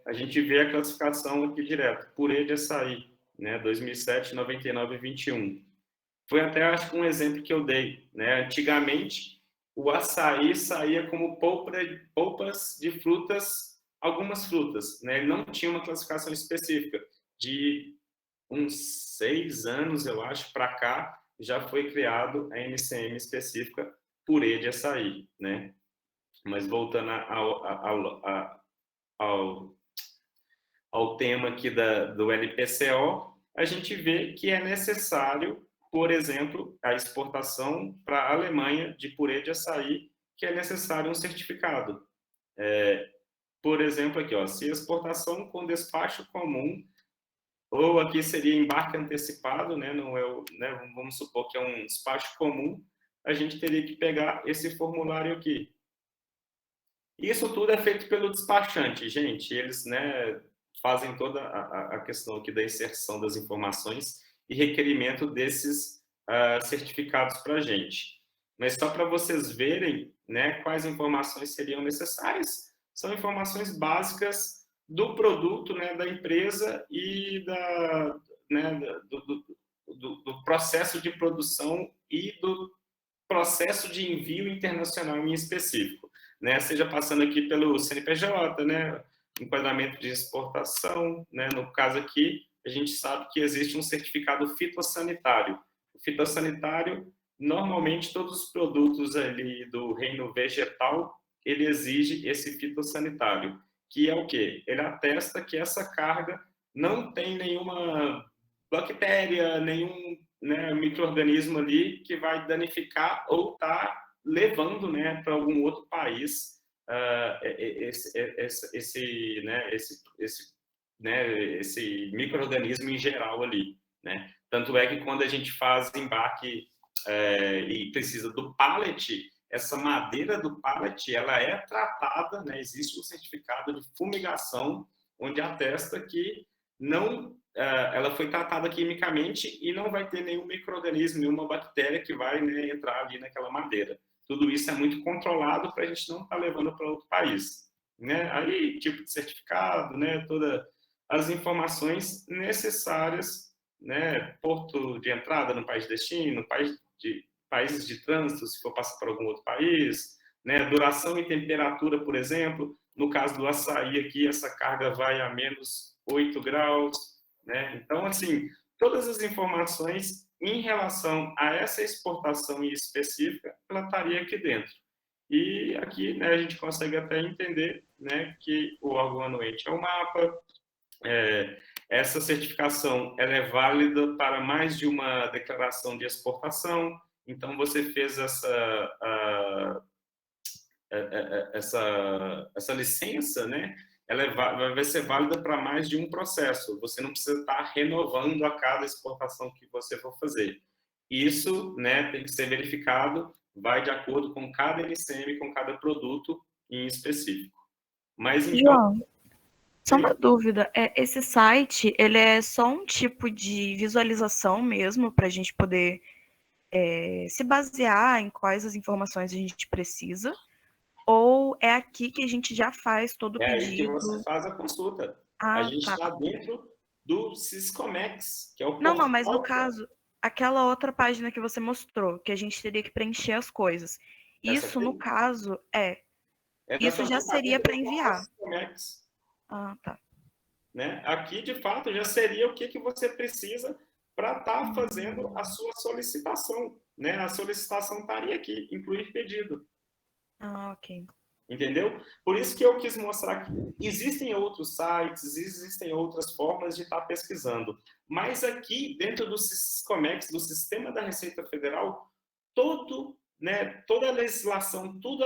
A: A gente vê a classificação aqui direto, purê de açaí, né? 2007, 99 e 21. Foi até, acho que um exemplo que eu dei, né? Antigamente, o açaí saía como polpas de frutas, algumas frutas, né? Ele não tinha uma classificação específica. De uns 6 anos, eu acho, para cá, já foi criado a NCM específica purê de açaí, né? Mas voltando ao tema aqui do LPCO, a gente vê que é necessário, por exemplo, a exportação para a Alemanha de purê de açaí, que é necessário um certificado. Por exemplo, aqui, ó, se exportação com despacho comum, ou aqui seria embarque antecipado, né, não é né, vamos supor que é um despacho comum, a gente teria que pegar esse formulário aqui. Isso tudo é feito pelo despachante, gente. Eles, né, fazem toda a questão aqui da inserção das informações e requerimento desses certificados para a gente. Mas só para vocês verem, né, quais informações seriam necessárias, são informações básicas do produto, né, da empresa e né, do processo de produção e do processo de envio internacional em específico, né? Seja passando aqui pelo CNPJ, né? Enquadramento de exportação, né? No caso aqui, a gente sabe que existe um certificado fitossanitário. O fitossanitário, normalmente, todos os produtos ali do reino vegetal, ele exige esse fitossanitário, que é o quê? Ele atesta que essa carga não tem nenhuma bactéria, nenhum, né, micro-organismo ali que vai danificar ou tá levando, né, para algum outro país esse né, esse micro-organismo em geral ali, né? Tanto é que quando a gente faz embarque e precisa do pallet, essa madeira do pallet, ela é tratada, né? Existe um certificado de fumigação onde atesta que não, ela foi tratada quimicamente e não vai ter nenhum micro-organismo, nenhuma bactéria que vai, né, entrar ali naquela madeira. Tudo isso é muito controlado para a gente não estar levando para outro país, né? Aí, tipo de certificado, né? Todas as informações necessárias, né? Porto de entrada no país de destino, países de trânsito, se for passar por algum outro país, né? Duração e temperatura, por exemplo. No caso do açaí aqui, essa carga vai a menos 8 graus, né? Então, assim, todas as informações em relação a essa exportação específica, ela estaria aqui dentro. E aqui, né, a gente consegue até entender, né, que o órgão anuente é o mapa. Essa certificação ela é válida para mais de uma declaração de exportação. Então, você fez essa licença, né? Ela vai ser válida para mais de um processo. Você não precisa estar renovando a cada exportação que você for fazer. Isso, né, tem que ser verificado, vai de acordo com cada NCM, com cada produto em específico. Mas então,
D: João, só uma dúvida, esse site, ele é só um tipo de visualização mesmo, para a gente poder se basear em quais as informações a gente precisa? Ou é aqui que a gente já faz todo o
A: é aí que
D: pedido?
A: você faz a consulta. A gente
D: tá.
A: está dentro do Siscomex, que é o
D: Não,
A: portal.
D: mas no caso, aquela outra página que você mostrou, que a gente teria que preencher as coisas. Isso, no caso, isso já seria para enviar.
A: Siscomex,
D: tá.
A: né? Aqui, de fato, já seria o que você precisa para estar fazendo a sua solicitação, né? A solicitação estaria aqui, incluir pedido.
D: Ok.
A: Entendeu? Por isso que eu quis mostrar que existem outros sites, existem outras formas de estar pesquisando. Mas aqui, dentro do Siscomex, do Sistema da Receita Federal, toda a legislação, tudo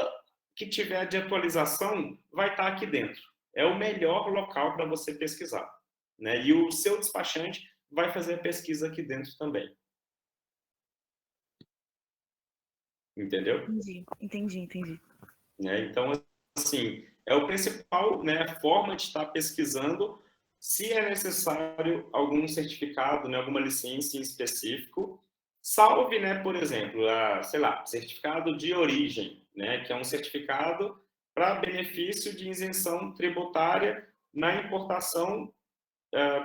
A: que tiver de atualização, vai estar aqui dentro. É o melhor local para você pesquisar, né? E o seu despachante vai fazer a pesquisa aqui dentro também. Entendeu?
D: Entendi.
A: Né? Então, assim, é o principal, né, a forma de estar pesquisando se é necessário algum certificado, né, alguma licença em específico, salve, né, por exemplo, certificado de origem, né, que é um certificado para benefício de isenção tributária na importação,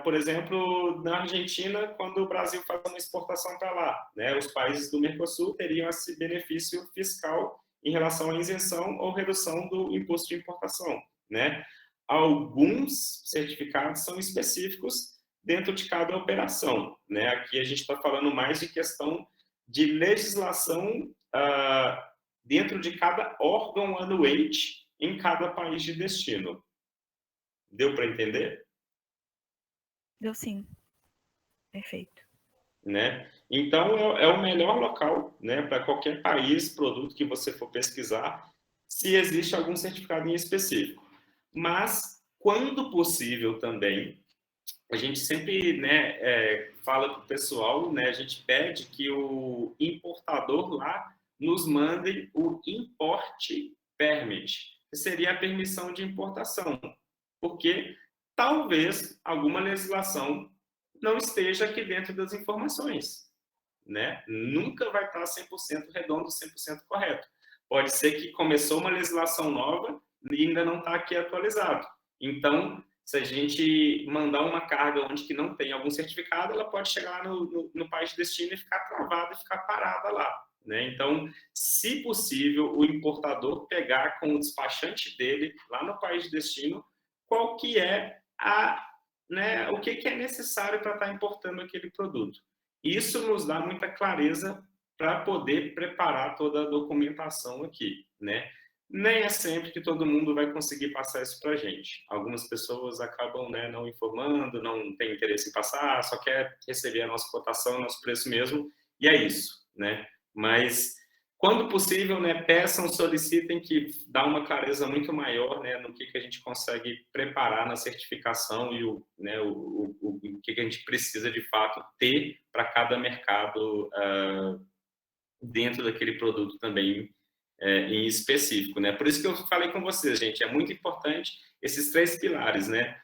A: por exemplo, na Argentina, quando o Brasil faz uma exportação para lá, né, os países do Mercosul teriam esse benefício fiscal em relação à isenção ou redução do imposto de importação, né? Alguns certificados são específicos dentro de cada operação, né? Aqui a gente está falando mais de questão de legislação dentro de cada órgão anuente em cada país de destino. Deu para entender?
D: Deu sim. Perfeito.
A: Né? Então, é o melhor local, né, para qualquer país, produto que você for pesquisar, se existe algum certificado em específico. Mas, quando possível também, a gente sempre, né, fala para o pessoal, né, a gente pede que o importador lá nos mande o Import Permit, que seria a permissão de importação, porque talvez alguma legislação não esteja aqui dentro das informações, né? Nunca vai estar 100% redondo, 100% correto. Pode ser que começou uma legislação nova e ainda não está aqui atualizado. Então, se a gente mandar uma carga onde que não tem algum certificado, ela pode chegar no país de destino e ficar travada e ficar parada lá, né? Então, se possível, o importador pegar com o despachante dele lá no país de destino qual que é né, o que é necessário para estar importando aquele produto. Isso nos dá muita clareza para poder preparar toda a documentação aqui, né? Nem é sempre que todo mundo vai conseguir passar isso para a gente. Algumas pessoas acabam, né, não informando, não tem interesse em passar, só quer receber a nossa cotação, o nosso preço mesmo, e é isso, né? Mas Quando possível, né, peçam, solicitem que dá uma clareza muito maior, né, no que a gente consegue preparar na certificação e o que a gente precisa de fato ter para cada mercado dentro daquele produto também em específico, né? Por isso que eu falei com vocês, gente, é muito importante esses 3 pilares, né?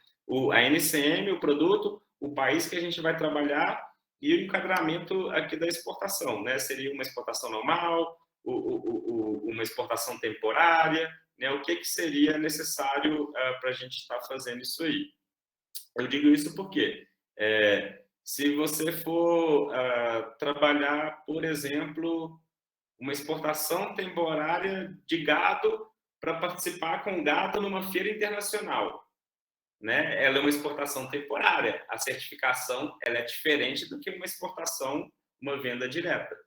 A: A NCM, o produto, o país que a gente vai trabalhar e o enquadramento aqui da exportação, né? Seria uma exportação normal, uma exportação temporária, né? O que seria necessário para a gente estar fazendo isso aí? Eu digo isso porque se você for trabalhar, por exemplo, uma exportação temporária de gado para participar com gado numa feira internacional, né? Ela é uma exportação temporária. A certificação ela é diferente do que uma exportação, uma venda direta.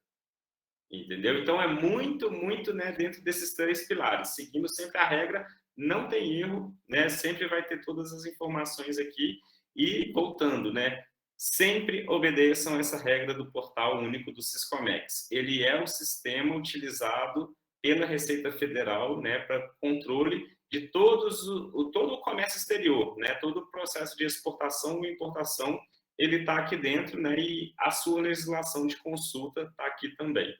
A: Entendeu? Então é muito, muito, né, dentro desses 3 pilares, seguindo sempre a regra, não tem erro, né? Sempre vai ter todas as informações aqui e voltando, né? Sempre obedeçam essa regra do portal único do Siscomex. Ele é o sistema utilizado pela Receita Federal, né, para controle de todo o comércio exterior, né? Todo o processo de exportação e importação, ele está aqui dentro, né? E a sua legislação de consulta está aqui também.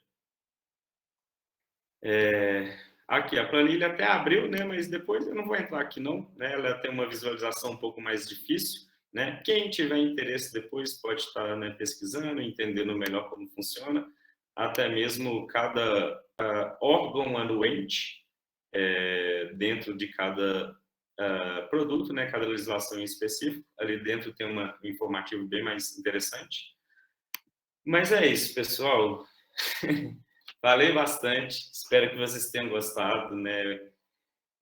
A: Aqui, a planilha até abriu, né? Mas depois eu não vou entrar aqui não, né? Ela tem uma visualização um pouco mais difícil, né? Quem tiver interesse depois pode estar, né, pesquisando, entendendo melhor como funciona, até mesmo cada órgão anuente dentro de cada produto, né? Cada legislação em específico, ali dentro tem um informativo bem mais interessante. Mas é isso, pessoal. Falei bastante, espero que vocês tenham gostado, né?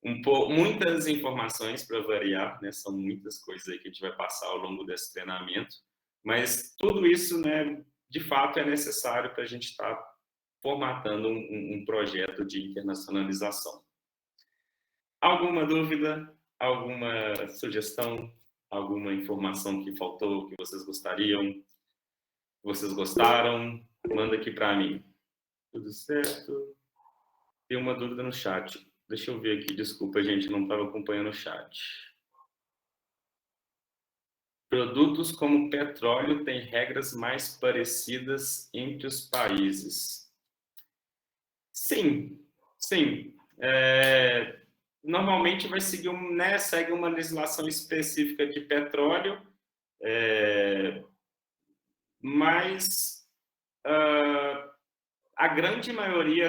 A: Muitas informações para variar, né? São muitas coisas aí que a gente vai passar ao longo desse treinamento, mas tudo isso, né, de fato é necessário para a gente estar formatando um projeto de internacionalização. Alguma dúvida, alguma sugestão, alguma informação que faltou, que vocês gostariam, que vocês gostaram, manda aqui para mim. Tudo certo? Tem uma dúvida no chat. Deixa eu ver aqui. Desculpa, gente, não estava acompanhando o chat. Produtos como petróleo têm regras mais parecidas entre os países. Sim, sim. Normalmente vai seguir segue uma legislação específica de petróleo, mas a grande maioria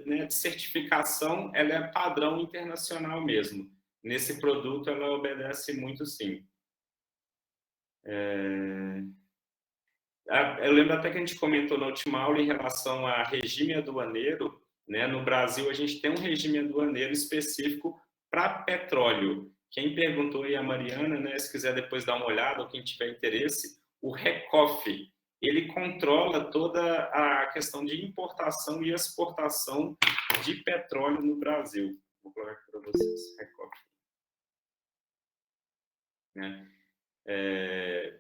A: né, de certificação ela é padrão internacional mesmo. Nesse produto ela obedece muito, sim. Eu lembro até que a gente comentou na última aula em relação a regime aduaneiro, né? No Brasil a gente tem um regime aduaneiro específico para petróleo. Quem perguntou aí a Mariana, né, se quiser depois dar uma olhada ou quem tiver interesse, o RECOF, ele controla toda a questão de importação e exportação de petróleo no Brasil. Vou colocar aqui para vocês, RECOF. Né?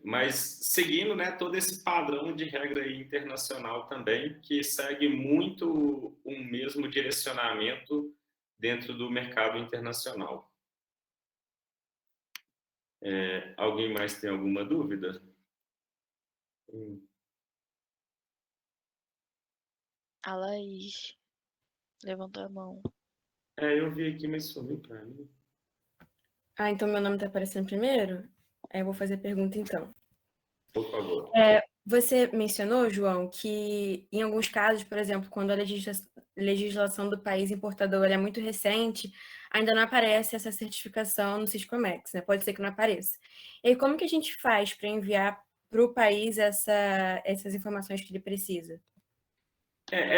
A: Mas seguindo, né, todo esse padrão de regra internacional também, que segue muito o mesmo direcionamento dentro do mercado internacional. Alguém mais tem alguma dúvida?
C: A Laís levantou a mão.
A: Eu vi aqui, mas sumiu para mim.
F: Então meu nome está aparecendo primeiro? Eu vou fazer a pergunta então.
A: Por favor.
F: Você mencionou, João, que em alguns casos, por exemplo, quando a legislação do país importador é muito recente, ainda não aparece essa certificação no Siscomex, né? Pode ser que não apareça. E aí, como que a gente faz para enviar para o país essas informações que ele precisa?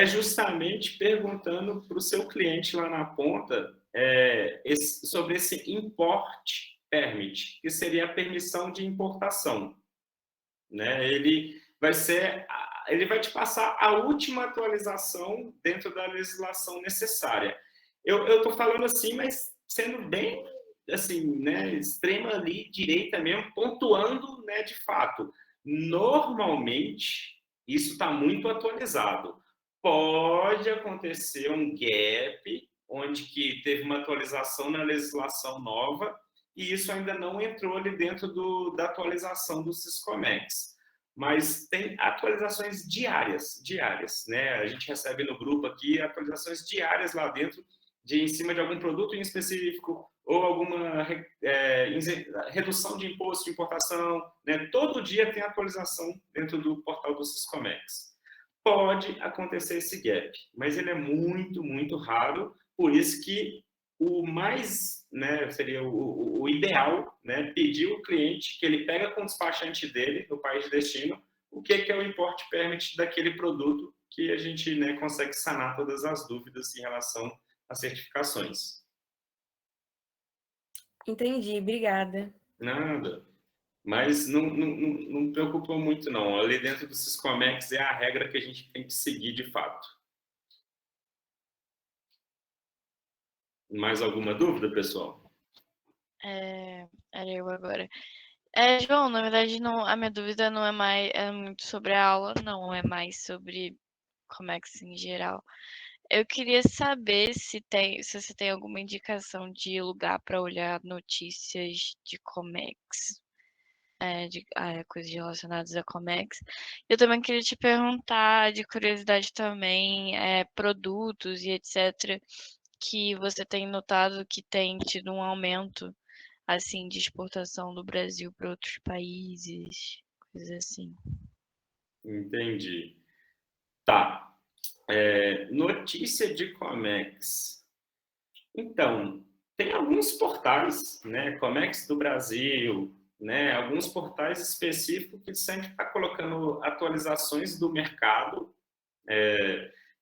A: Justamente perguntando para o seu cliente lá na ponta sobre esse import permit, que seria a permissão de importação. Né? Ele vai te passar a última atualização dentro da legislação necessária. Eu estou falando assim, mas sendo bem assim, né, extrema ali, direita mesmo, pontuando, né, de fato. Normalmente, isso está muito atualizado. pode acontecer um gap, onde que teve uma atualização na legislação nova, e isso ainda não entrou ali dentro da atualização do Siscomex. Mas tem atualizações diárias, né? A gente recebe no grupo aqui atualizações diárias lá dentro, em cima de algum produto em específico, ou alguma redução de imposto de importação, né? Todo dia tem atualização dentro do portal do Siscomex. Pode acontecer esse gap, mas ele é muito, muito raro, por isso que o mais, né, seria o ideal, né, pedir ao cliente que ele pega com o despachante dele, no país de destino, o que é o import permit daquele produto, que a gente, né, consegue sanar todas as dúvidas em relação às certificações.
F: Entendi, obrigada.
A: Nada. Mas não preocupa muito, não. Ali dentro do Siscomex é a regra que a gente tem que seguir de fato. Mais alguma dúvida, pessoal?
C: Era eu agora. João, na verdade, não, a minha dúvida não é muito sobre a aula, não, é mais sobre Comex em geral. Eu queria saber se você tem alguma indicação de lugar para olhar notícias de Comex, coisas relacionadas a Comex. Eu também queria te perguntar, de curiosidade também, produtos e etc., que você tem notado que tem tido um aumento, assim, de exportação do Brasil para outros países, coisas assim.
A: Entendi. Tá. Notícia de Comex. Então, tem alguns portais, né? Comex do Brasil, né? Alguns portais específicos que sempre está colocando atualizações do mercado.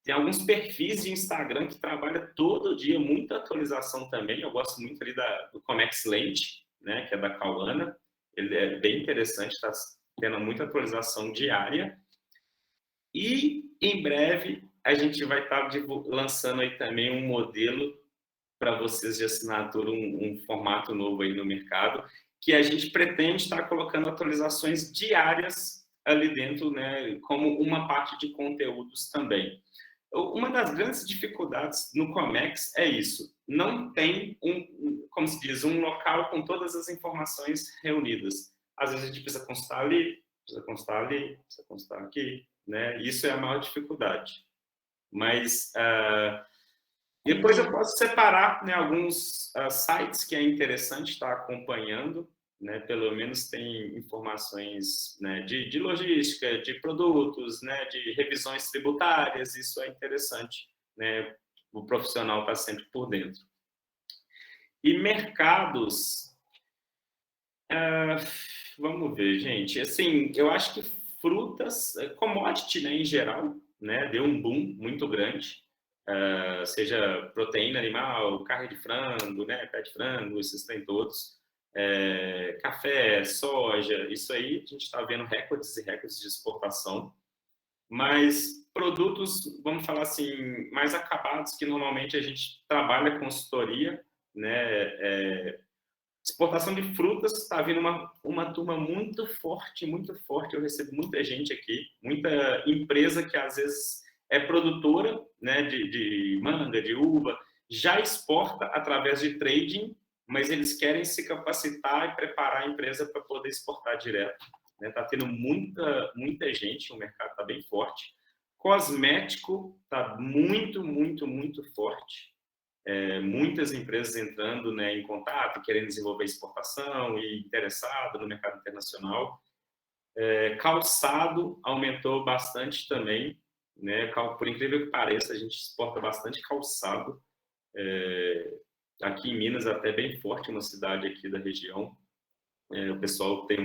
A: Tem alguns perfis de Instagram que trabalham todo dia, muita atualização também. Eu gosto muito ali do Comex Lente, né, que é da Cauana. Ele é bem interessante, está tendo muita atualização diária. E, em breve, a gente vai estar lançando aí também um modelo para vocês de assinatura, um formato novo aí no mercado, que a gente pretende estar colocando atualizações diárias ali dentro, né, como uma parte de conteúdos também. Uma das grandes dificuldades no Comex é isso. Não tem como se diz, um local com todas as informações reunidas. Às vezes a gente precisa constar ali, precisa constar ali, precisa constar aqui, né? Isso é a maior dificuldade. Mas depois eu posso separar, né, alguns sites que é interessante estar acompanhando, né? Pelo menos tem informações, né, de logística, de produtos, né, de revisões tributárias, isso é interessante, né? O profissional está sempre por dentro. E mercados, vamos ver, gente, assim, eu acho que frutas, commodity, né, em geral, né, deu um boom muito grande, seja proteína animal, carne de frango, né, pé de frango, esses tem todos. Café, soja, isso aí a gente está vendo recordes e recordes de exportação, mas produtos, vamos falar assim, mais acabados, que normalmente a gente trabalha consultoria, né? Exportação de frutas, está vindo uma turma muito forte, eu recebo muita gente aqui, muita empresa que às vezes é produtora, né, de manga, de uva, já exporta através de trading, mas eles querem se capacitar e preparar a empresa para poder exportar direto. Está tendo muita gente, o mercado está bem forte. Cosmético está muito, muito, muito forte. Muitas empresas entrando, né, em contato, querendo desenvolver exportação e interessado no mercado internacional. Calçado aumentou bastante também, né? Por incrível que pareça, a gente exporta bastante calçado. Aqui em Minas, até bem forte, uma cidade aqui da região. O pessoal tem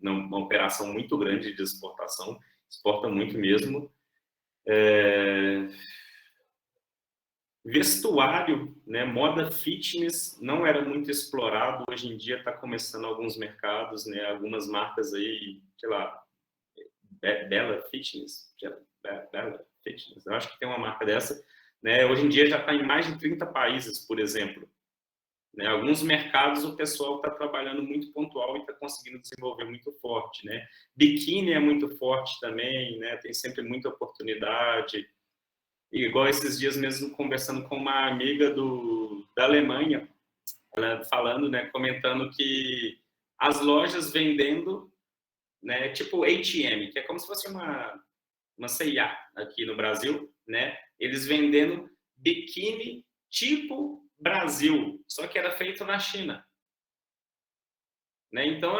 A: uma operação muito grande de exportação, exporta muito mesmo. Vestuário, né, moda fitness, não era muito explorado, hoje em dia está começando alguns mercados, né, algumas marcas aí, sei lá, Bela Fitness, eu acho que tem uma marca dessa, né, hoje em dia já está em mais de 30 países, por exemplo. Né, alguns mercados o pessoal está trabalhando muito pontual e está conseguindo desenvolver muito forte, né? Biquíni é muito forte também, né? Tem sempre muita oportunidade. igual esses dias mesmo, conversando com uma amiga da Alemanha, ela falando, né, comentando que as lojas vendendo, né, tipo H&M, que é como se fosse uma C&A aqui no Brasil, né, eles vendendo biquíni tipo Brasil, só que era feito na China. Né? Então,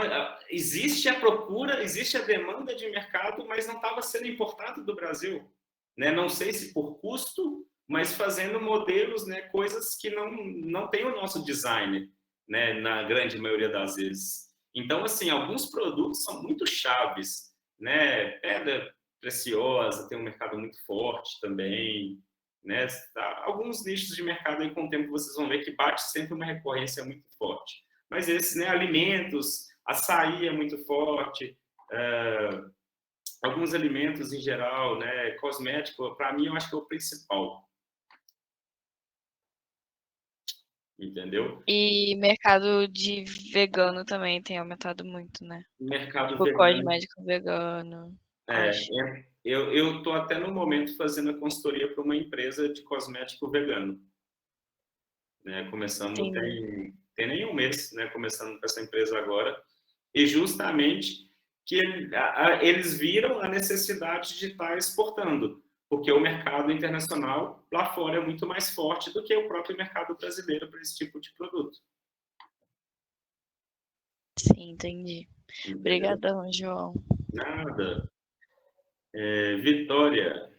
A: existe a procura, existe a demanda de mercado, mas não estava sendo importado do Brasil. Né? Não sei se por custo, mas fazendo modelos, né, coisas que não tem o nosso design, né, na grande maioria das vezes. Então, assim, alguns produtos são muito chaves. Né? Pedra preciosa tem um mercado muito forte também. Né? Alguns nichos de mercado aí, com o tempo vocês vão ver que bate sempre uma recorrência muito forte. Mas esses, né, alimentos, açaí é muito forte, alguns alimentos em geral, né, cosmético, para mim eu acho que é o principal. Entendeu?
C: E mercado de vegano também tem aumentado muito, né?
A: Mercado
C: Tipo,
A: vegano.
C: cosmético vegano.
A: Eu tô até no momento fazendo a consultoria para uma empresa de cosmético vegano. Né, começamos tem nem um mês, né, começando com essa empresa agora, e justamente que eles viram a necessidade de estar exportando, porque o mercado internacional lá fora é muito mais forte do que o próprio mercado brasileiro para esse tipo de produto.
C: Sim, entendi. Obrigadão, João.
A: Nada. Vitória.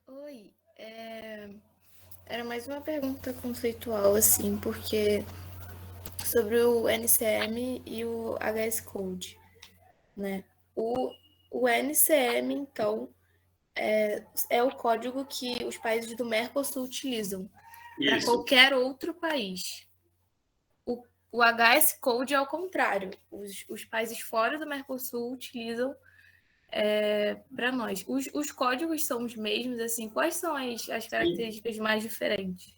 F: Oi, era mais uma pergunta conceitual, assim, porque sobre o NCM e o HS Code, né? O NCM, então, é o código que os países do Mercosul utilizam para qualquer outro país. O HS Code é ao contrário. Os países fora do Mercosul utilizam para nós. Os códigos são os mesmos, assim, quais são as características mais diferentes?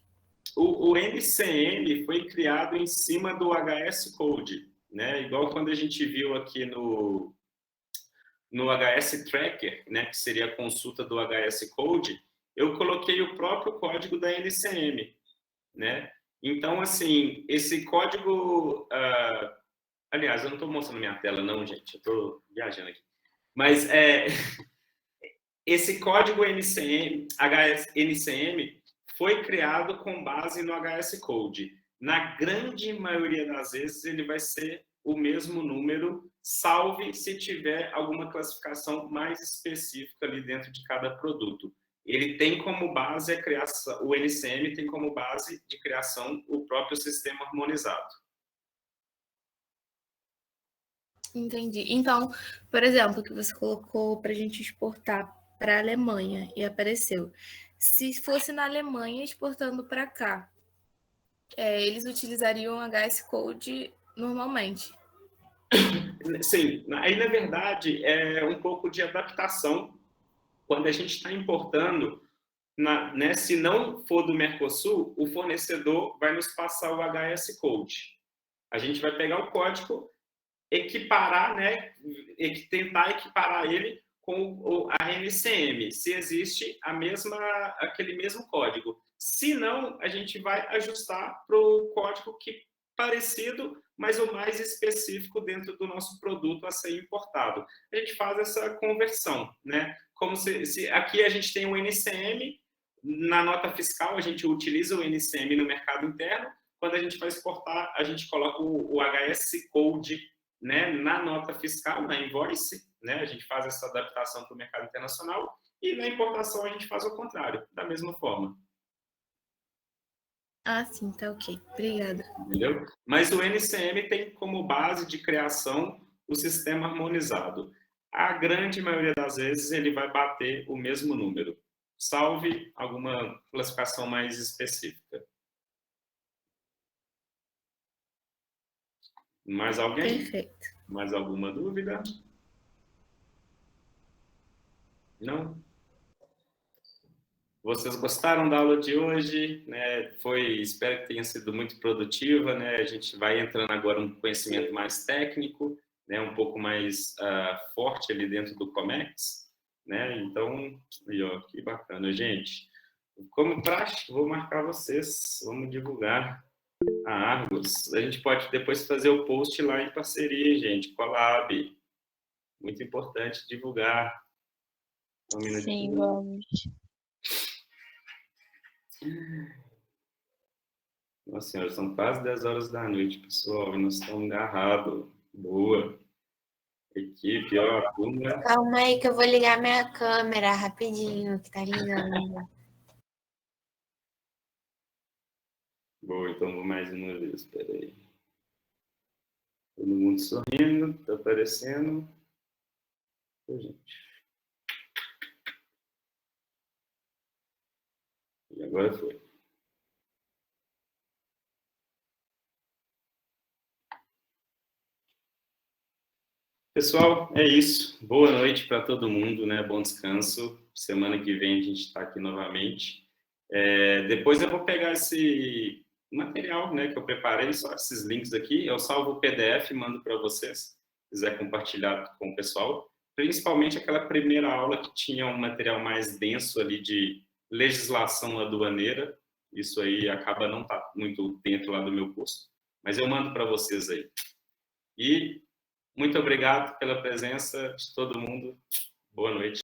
A: O NCM foi criado em cima do HS Code, né? Igual quando a gente viu aqui no HS Tracker, né, que seria a consulta do HS Code, eu coloquei o próprio código da NCM, né? Então, assim, esse código... aliás, eu não estou mostrando minha tela, não, gente. Eu estou viajando aqui. Mas esse código NCM foi criado com base no HS Code. Na grande maioria das vezes, ele vai ser o mesmo número, salve se tiver alguma classificação mais específica ali dentro de cada produto. Ele tem como base a criação, o NCM tem como base de criação o próprio sistema harmonizado.
F: Entendi. Então, por exemplo, que você colocou para a gente exportar para a Alemanha e apareceu. Se fosse na Alemanha exportando para cá, eles utilizariam HS Code normalmente?
A: Sim, aí na verdade é um pouco de adaptação. Quando a gente está importando, né, se não for do Mercosul, o fornecedor vai nos passar o HS Code. A gente vai pegar o código, equiparar, né, tentar equiparar ele com a NCM, se existe aquele mesmo código. Se não, a gente vai ajustar para o código parecido, mas o mais específico dentro do nosso produto a ser importado. A gente faz essa conversão, né? Como se aqui a gente tem o NCM, na nota fiscal a gente utiliza o NCM no mercado interno, quando a gente vai exportar, a gente coloca o HS Code, né, na nota fiscal, na invoice, né, a gente faz essa adaptação para o mercado internacional, e na importação a gente faz o contrário, da mesma forma.
F: Ah, sim, tá ok. Obrigada.
A: Entendeu? Mas o NCM tem como base de criação o sistema harmonizado. A grande maioria das vezes ele vai bater o mesmo número, salve alguma classificação mais específica. Mais alguém?
F: Perfeito.
A: Mais alguma dúvida? Não? Vocês gostaram da aula de hoje? Né? Espero que tenha sido muito produtiva. Né? A gente vai entrando agora um conhecimento mais técnico, né? Um pouco mais forte ali dentro do Comex. né? Então, aí, ó, que bacana, gente. Como prática, vou marcar vocês, vamos divulgar a Argos. A gente pode depois fazer o post lá em parceria, gente, Collab. Muito importante divulgar. Um
C: Sim,
A: minutinho.
C: vamos.
A: Nossa senhora, são quase 10 horas da noite, pessoal, e nós estamos agarrados. Boa. Equipe, ó, turma.
E: Calma aí que eu vou ligar minha câmera rapidinho, que tá ligando.
A: Boa, então vou mais uma vez, espera aí. Todo mundo sorrindo, tá aparecendo. Ô, gente. E agora foi. Pessoal, é isso. Boa noite para todo mundo, né? Bom descanso. Semana que vem a gente está aqui novamente. Depois eu vou pegar esse material, né, que eu preparei, só esses links aqui. Eu salvo o PDF e mando para vocês, se quiser compartilhar com o pessoal. Principalmente aquela primeira aula que tinha um material mais denso ali de legislação aduaneira. Isso aí acaba não estar muito dentro lá do meu curso, mas eu mando para vocês aí. E muito obrigado pela presença de todo mundo. Boa noite.